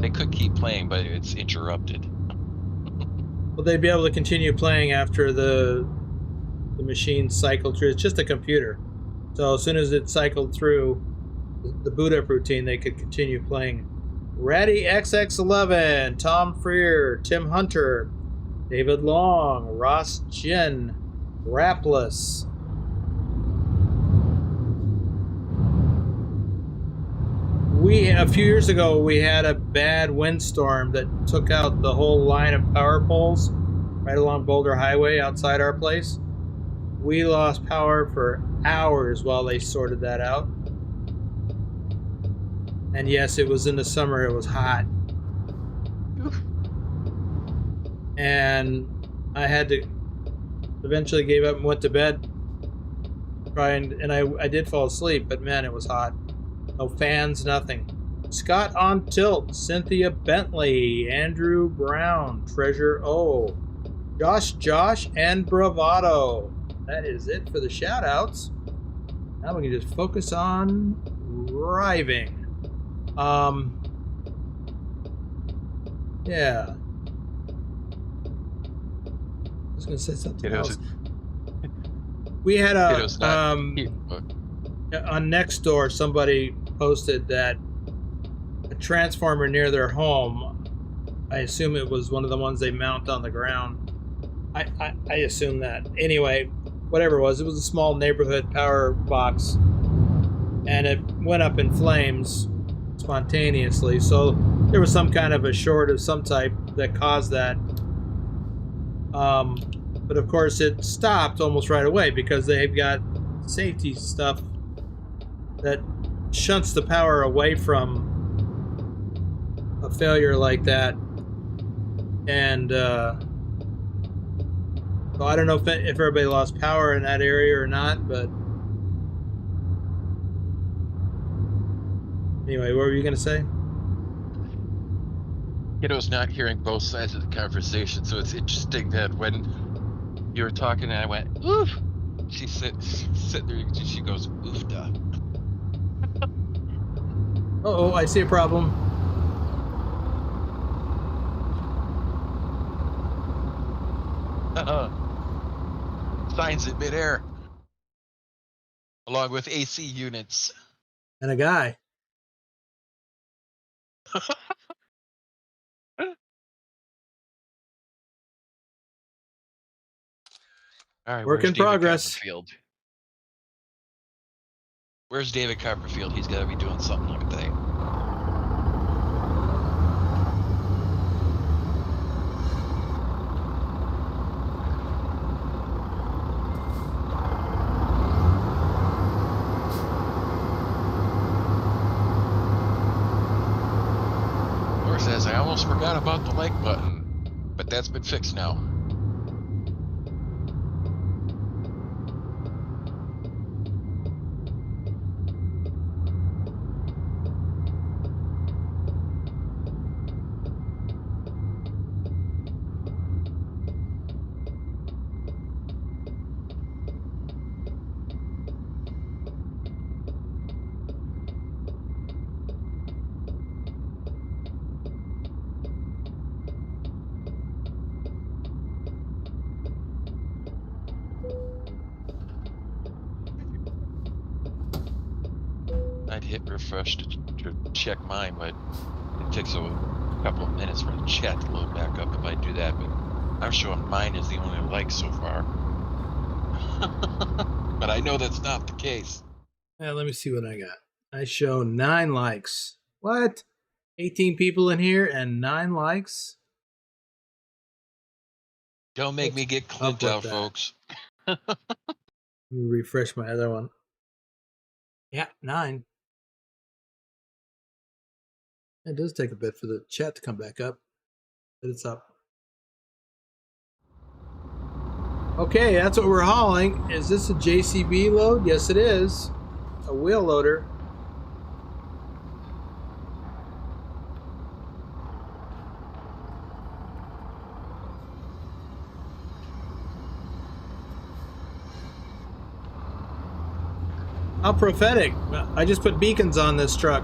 They could keep playing, but it's interrupted. Well, they'd be able to continue playing after the machine cycled through. It's just a computer. So as soon as it cycled through the boot up routine, they could continue playing. Ratty XX11, Tom Freer, Tim Hunter, David Long, Ross Jen, Rapless. A few years ago, we had a bad windstorm that took out the whole line of power poles right along Boulder Highway outside our place. We lost power for hours while they sorted that out. And yes, it was in the summer, it was hot. And I had to eventually gave up and went to bed. And I did fall asleep, but man, it was hot. No fans, nothing. Scott on Tilt, Cynthia Bentley, Andrew Brown, Treasure O, Josh, and Bravado. That is it for the shout-outs. Now we can just focus on driving. Yeah. I was going to say something else. We had on Nextdoor, somebody posted that a transformer near their home, I assume it was one of the ones they mount on the ground. I assume that. Anyway, whatever it was a small neighborhood power box, and it went up in flames spontaneously. So there was some kind of a short of some type that caused that. But of course it stopped almost right away because they've got safety stuff that shunts the power away from a failure like that. And so I don't know if everybody lost power in that area or not, but anyway, what were you going to say? Kiddo's not hearing both sides of the conversation, so it's interesting that when you were talking and I went, oof, she sit there and she goes, oof, duh. Uh-oh, I see a problem. Signs in midair, along with AC units. And a guy. All right, work in progress. Where's David Copperfield? He's got to be doing something like that. says, I almost forgot about the like button, but that's been fixed now. I'd hit refresh to check mine, but it takes a couple of minutes for the chat to load back up if I do that. But I'm showing mine is the only like so far. But I know that's not the case. Yeah, let me see what I got. I show 9 likes. What? 18 people in here and 9 likes? Don't make me get Clint out, folks. Let me refresh my other one. Yeah, 9. It does take a bit for the chat to come back up, but it's up. Okay, that's what we're hauling. Is this a JCB load? Yes, it is. A wheel loader. How prophetic. I just put beacons on this truck.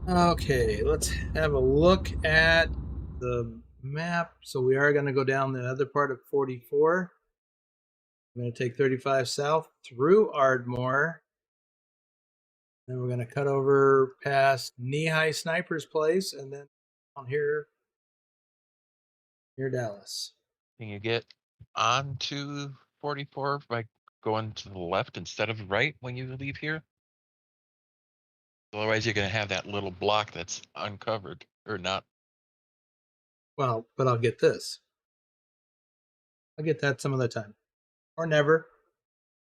Okay, let's have a look at the map. So we are going to go down the other part of 44. I'm going to take 35 south through Ardmore. Then we're going to cut over past Knee-High Sniper's place and then on here near Dallas. Can you get onto 44 by going to the left instead of right when you leave here? Otherwise, you're going to have that little block that's uncovered or not. Well, but I'll get this. I'll get that some other time, or never.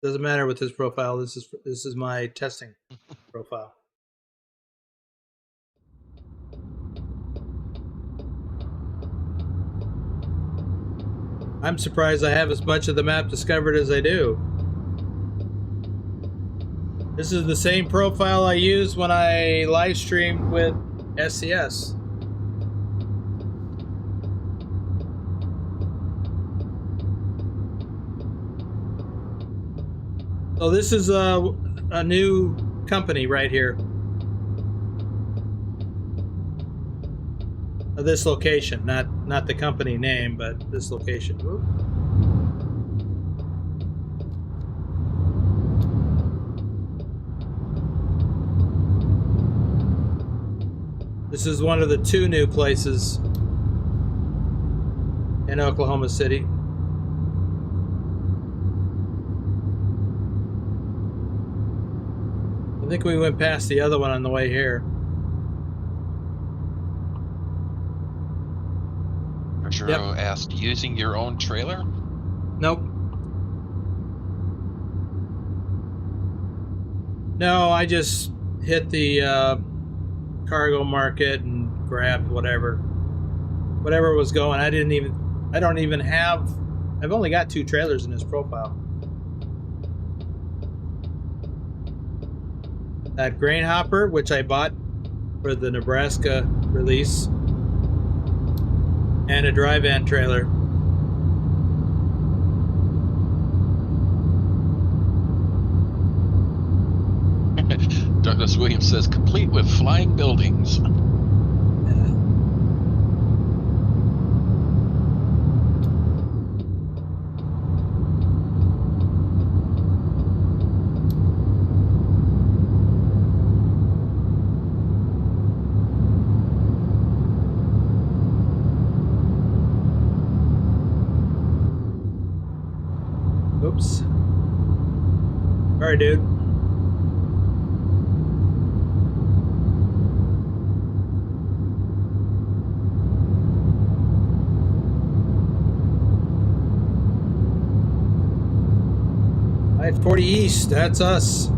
Doesn't matter with this profile. This is my testing profile. I'm surprised I have as much of the map discovered as I do. This is the same profile I used when I live streamed with SCS. So this is a new company right here. This location, not the company name, but this location. Whoop. This is one of the 2 new places in Oklahoma City. I think we went past the other one on the way here. Arturo asked, using your own trailer? Nope. No, I just hit the cargo market and grabbed whatever was going. I don't even have. I've only got 2 trailers in this profile. That grain hopper, which I bought for the Nebraska release, and a dry van trailer. Douglas Williams says, complete with flying buildings. Oops. Sorry, dude. Alright, 40 East, that's us.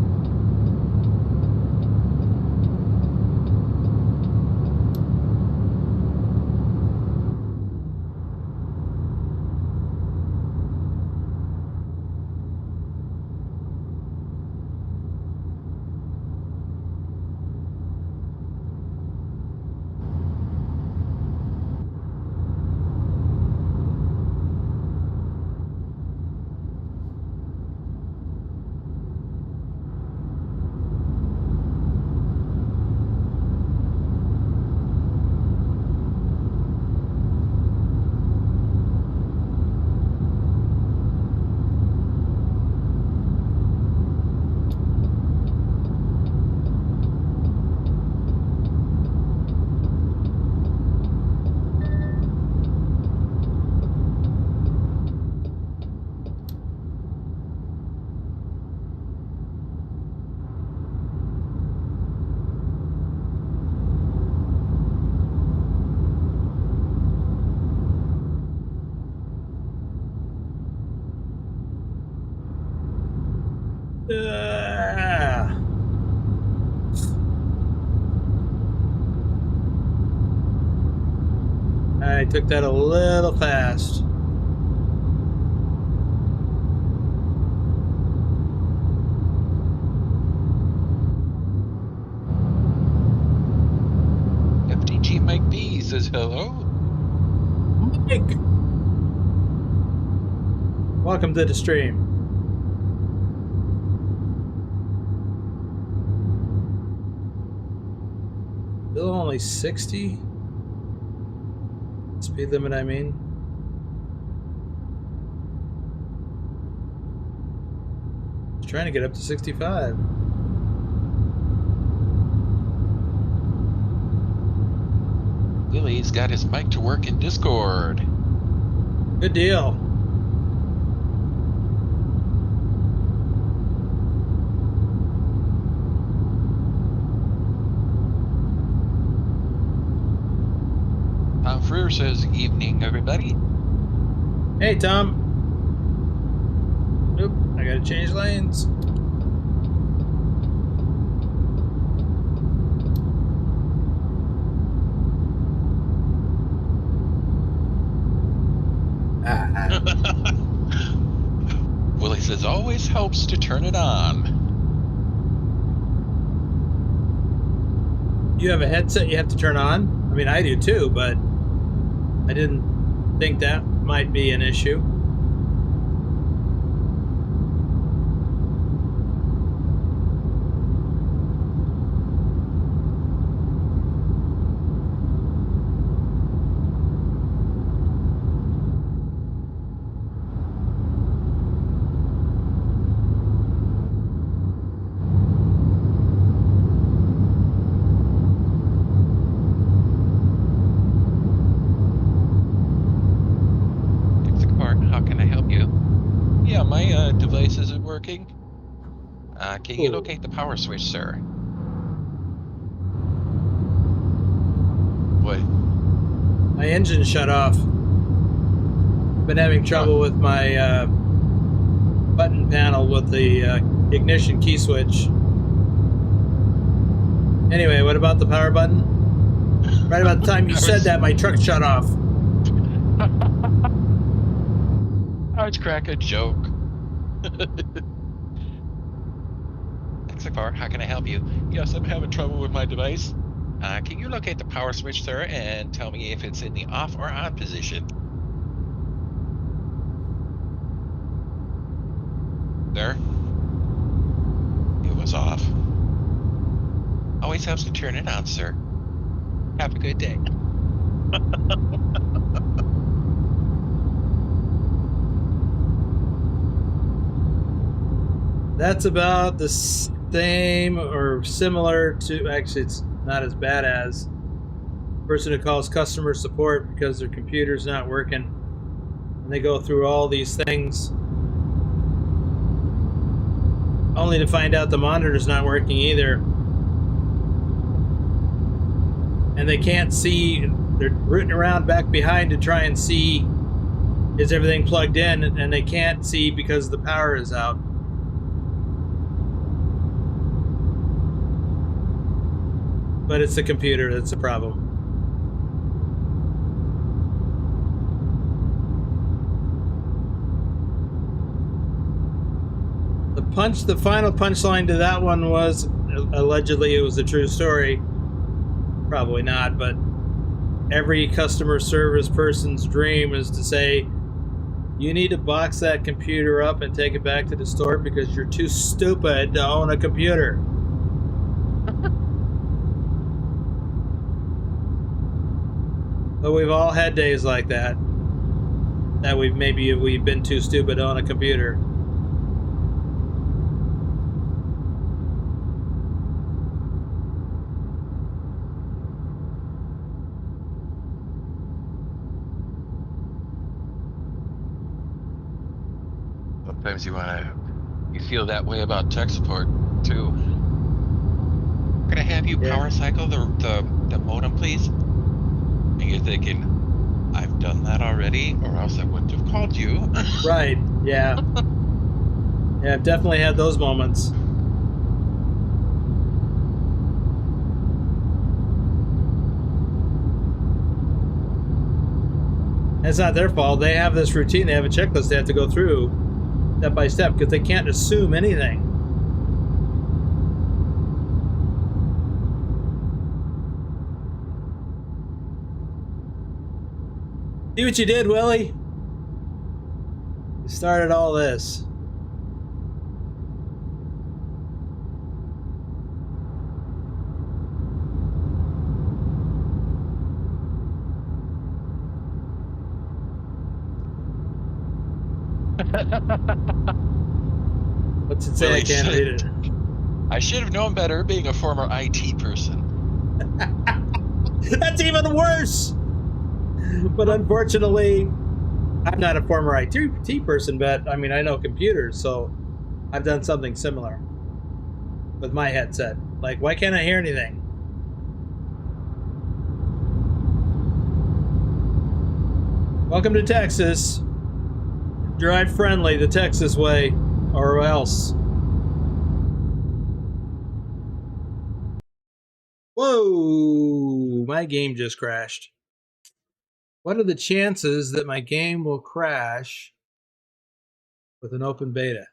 I took that a little fast. FTG Mike B says hello. Mike! Welcome to the stream. Still only 60? Speed limit, I mean. Just trying to get up to 65. Lily's got his mic to work in Discord. Good deal. Tom Freer says, evening, everybody. Hey, Tom. Oop, I gotta change lanes. Willie says, always helps to turn it on. You have a headset you have to turn on? I mean, I do too, but I didn't think that might be an issue. Working. Can you locate the power switch, sir? What? My engine shut off. Been having trouble with my button panel with the ignition key switch. Anyway, what about the power button? Right about the time you said that, my truck shut off. I was crack a joke. Car, how can I help you? Yes, I'm having trouble with my device. Can you locate the power switch, sir, and tell me if it's in the off or on position? Sir? It was off. Always helps to turn it on, sir. Have a good day. That's about the same or similar to, actually it's not as bad as, the person who calls customer support because their computer's not working. And they go through all these things only to find out the monitor's not working either. And they can't see, they're rooting around back behind to try and see is everything plugged in, and they can't see because the power is out. But it's the computer that's the problem. The final punchline to that one was, allegedly it was a true story. Probably not, but every customer service person's dream is to say, you need to box that computer up and take it back to the store because you're too stupid to own a computer. But we've all had days like that. That we've been too stupid to own a computer. Sometimes you feel that way about tech support too. I'm gonna have you power cycle the modem, please. And you're thinking, I've done that already, or else I wouldn't have called you. Right, yeah. Yeah, I've definitely had those moments. It's not their fault. They have this routine. They have a checklist they have to go through step by step because they can't assume anything. See what you did, Willie? You started all this. What's it say? Willie, I can't read it. I should have known better being a former IT person. That's even worse! But unfortunately, I'm not a former IT person, but I mean, I know computers, so I've done something similar with my headset. Like, why can't I hear anything? Welcome to Texas. Drive friendly the Texas way, or else. Whoa! My game just crashed. What are the chances that my game will crash with an open beta?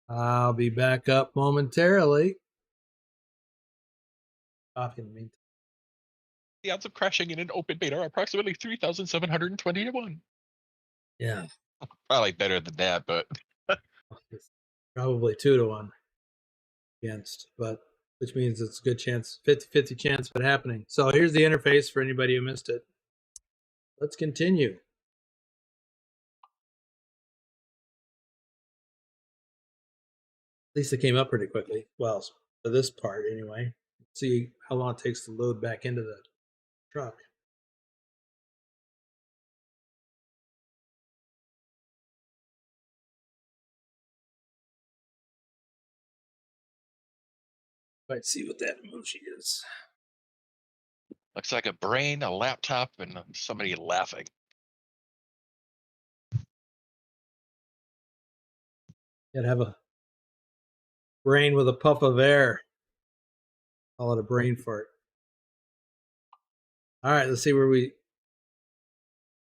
I'll be back up momentarily. Coffee in the meantime. The odds of crashing in an open beta are approximately 3,721. Yeah. Probably better than that, but Probably 2 to 1 against, but which means it's a good chance, 50-50 chance of it happening. So here's the interface for anybody who missed it. Let's continue. At least it came up pretty quickly. Well, for this part anyway. See how long it takes to load back into the truck. Let's see what that emoji is. looks like a brain, a laptop, and somebody laughing. Gotta have a brain with a puff of air. Call it a brain fart. All right, let's see where we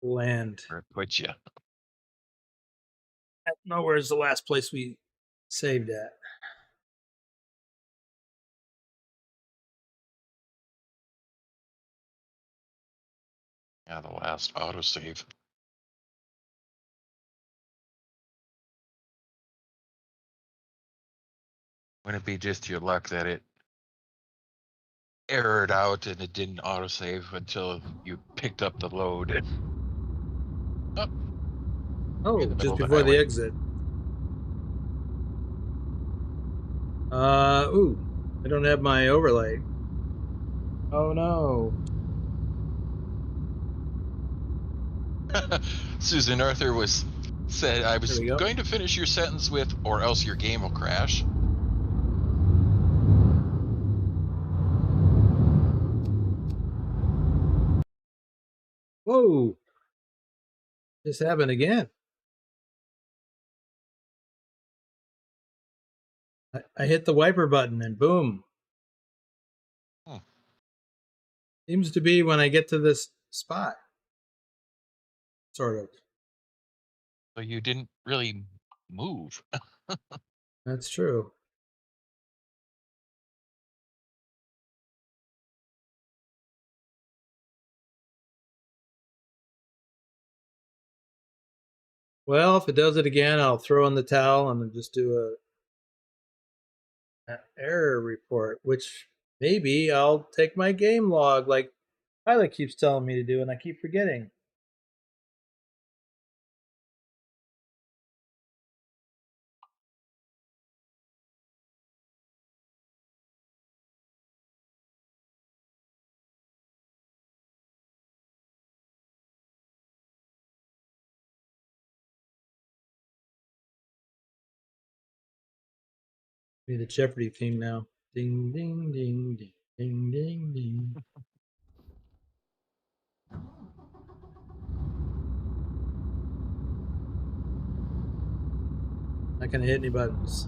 land. Where put you? I don't know where's the last place we saved at. Yeah, the last autosave. Wouldn't it be just your luck that it errored out and it didn't autosave until you picked up the load? Oh, just before the exit. Ooh, I don't have my overlay. Oh no. Susan Arthur said, I was going to finish your sentence with, or else your game will crash. Whoa. This happened again. I hit the wiper button and boom. Hmm. Seems to be when I get to this spot. Sort of. So you didn't really move. That's true. Well, if it does it again, I'll throw in the towel and then just do an error report, which maybe I'll take my game log like Pilot keeps telling me to do, and I keep forgetting. Be the Jeopardy theme now. Ding, ding, ding, ding, ding, ding, ding. Not gonna hit any buttons.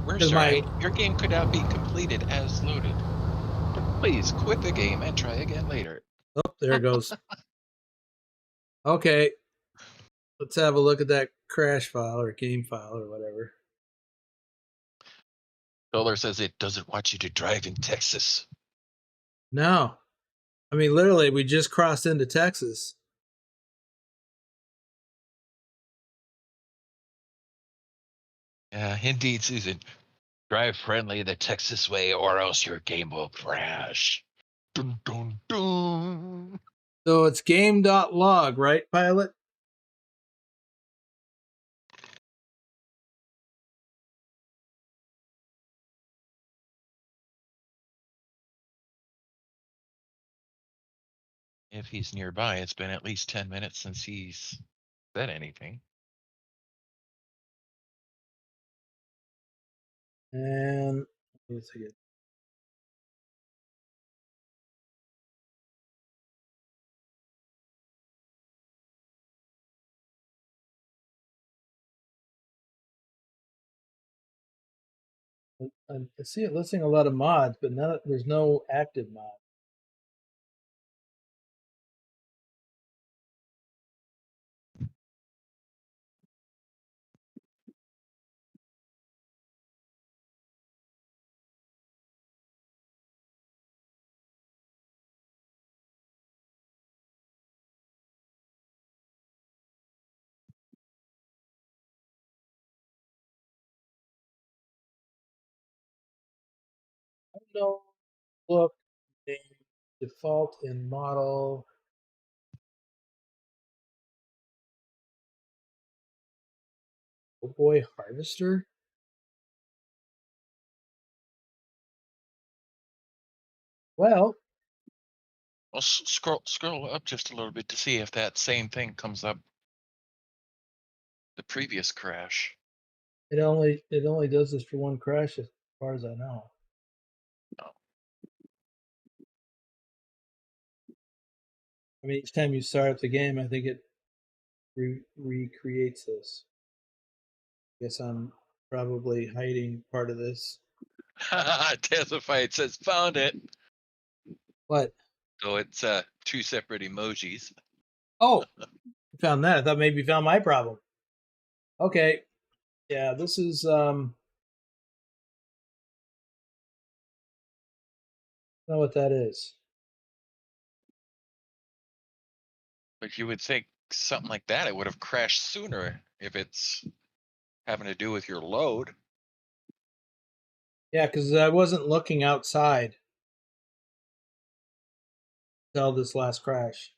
We're 'Cause sorry. Your game could not be completed as loaded. Please quit the game and try again later. Oh, there it goes. Okay, let's have a look at that crash file or game file or whatever. Dollar says it doesn't want you to drive in Texas. No, I mean literally, we just crossed into Texas. Indeed, Susan. Drive friendly the Texas way, or else your game will crash. Dun, dun, dun. So it's game.log, right, Pilot? If he's nearby, it's been at least 10 minutes since he's said anything. And let's see. I see it listing a lot of mods, but there's no active mod. No look, name, default in model. Oh boy, harvester. Well, Well, scroll up just a little bit to see if that same thing comes up. The previous crash. it only does this for one crash, as far as I know. Oh. I mean, each time you start up the game, I think it recreates this. Guess I'm probably hiding part of this. Tessified says found it. What? So it's two separate emojis. Oh, you found that. I thought maybe you found my problem. Okay. Yeah, this is know what that is. But you would think something like that, it would have crashed sooner if it's having to do with your load. Yeah, because I wasn't looking outside until this last crash.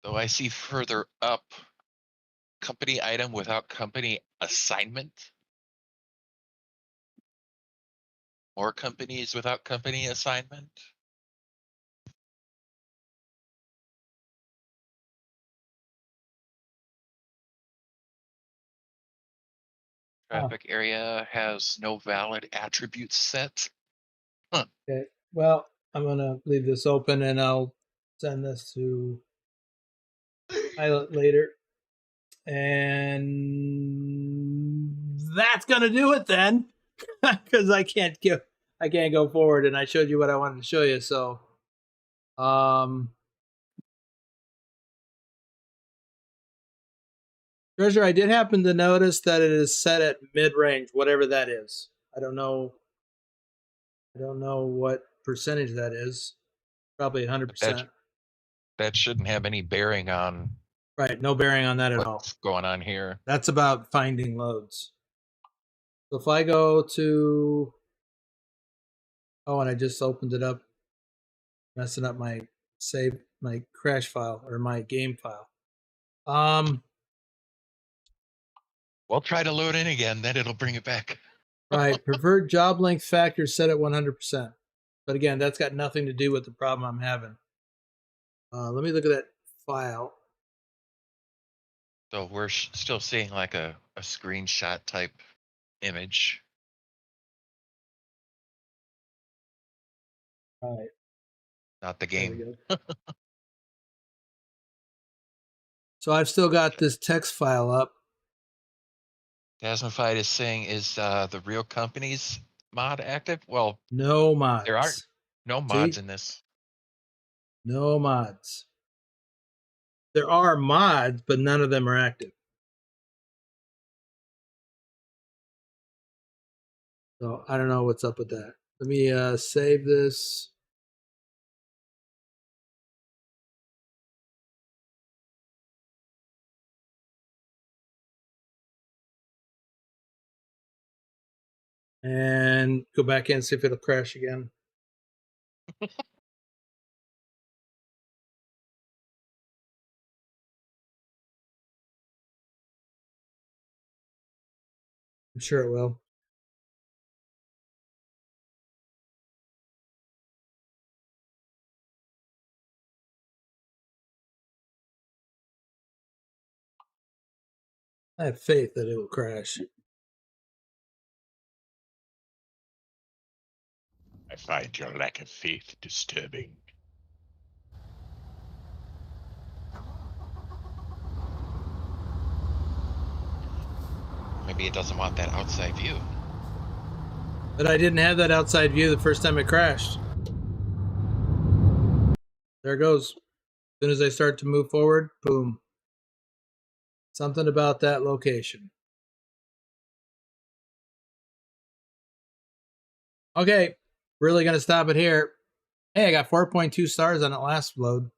Though I see further up, company item without company assignment. More companies without company assignment. Traffic area has no valid attributes set. Huh. Okay. Well, I'm gonna leave this open and I'll send this to Pilot later. And that's gonna do it then, because I can't go forward, and I showed you what I wanted to show you. So, Treasure, I did happen to notice that it is set at mid-range, whatever that is. I don't know what percentage that is. Probably 100%. That shouldn't have any bearing on. Right, no bearing on that at all. What's going on here? That's about finding loads. So if I go to, oh, and I just opened it up, messing up my crash file or my game file. We'll try to load in again, then it'll bring it back. Right, preferred job length factor set at 100%. But again, that's got nothing to do with the problem I'm having. Let me look at that file. So we're still seeing like a screenshot type image. All right. Not the game. So I've still got this text file up. Dasmified is saying, is the real company's mod active? Well, no mods. There are no mods in this. No mods. There are mods, but none of them are active. So I don't know what's up with that. Let me save this. And go back in and see if it'll crash again. I'm sure it will. I have faith that it will crash. I find your lack of faith disturbing. Maybe it doesn't want that outside view. But I didn't have that outside view the first time it crashed. There it goes. As soon as I start to move forward, boom. Something about that location. Okay, really gonna stop it here. Hey, I got 4.2 stars on it last load.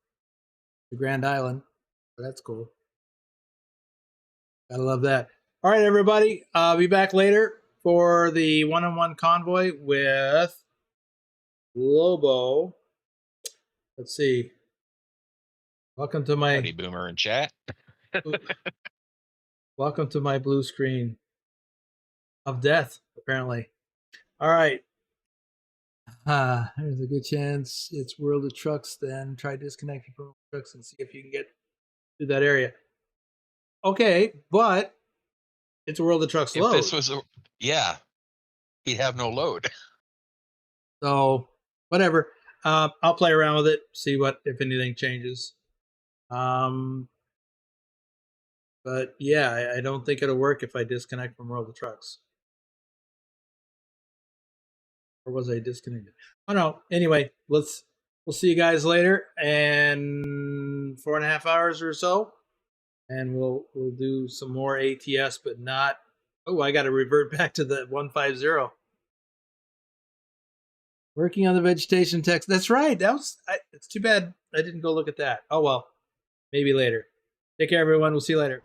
The Grand Island. So that's cool. Gotta love that. All right, everybody. I'll be back later for the one-on-one convoy with Lobo. Let's see. Welcome to my Howdy, Boomer in chat. welcome to my blue screen of death, apparently. All right. There's a good chance it's World of Trucks then. Try disconnecting from Trucks and see if you can get to that area. Okay, but it's a World of Trucks load. If this was yeah, he'd have no load. So whatever. I'll play around with it, see what if anything changes. But yeah, I don't think it'll work if I disconnect from World of Trucks. Or was I disconnected? Oh no. Anyway, we'll see you guys later in 4.5 hours or so. And we'll do some more ATS, but not. Oh, I got to revert back to the 150. Working on the vegetation text. That's right. It's too bad I didn't go look at that. Oh well, maybe later. Take care, everyone. We'll see you later.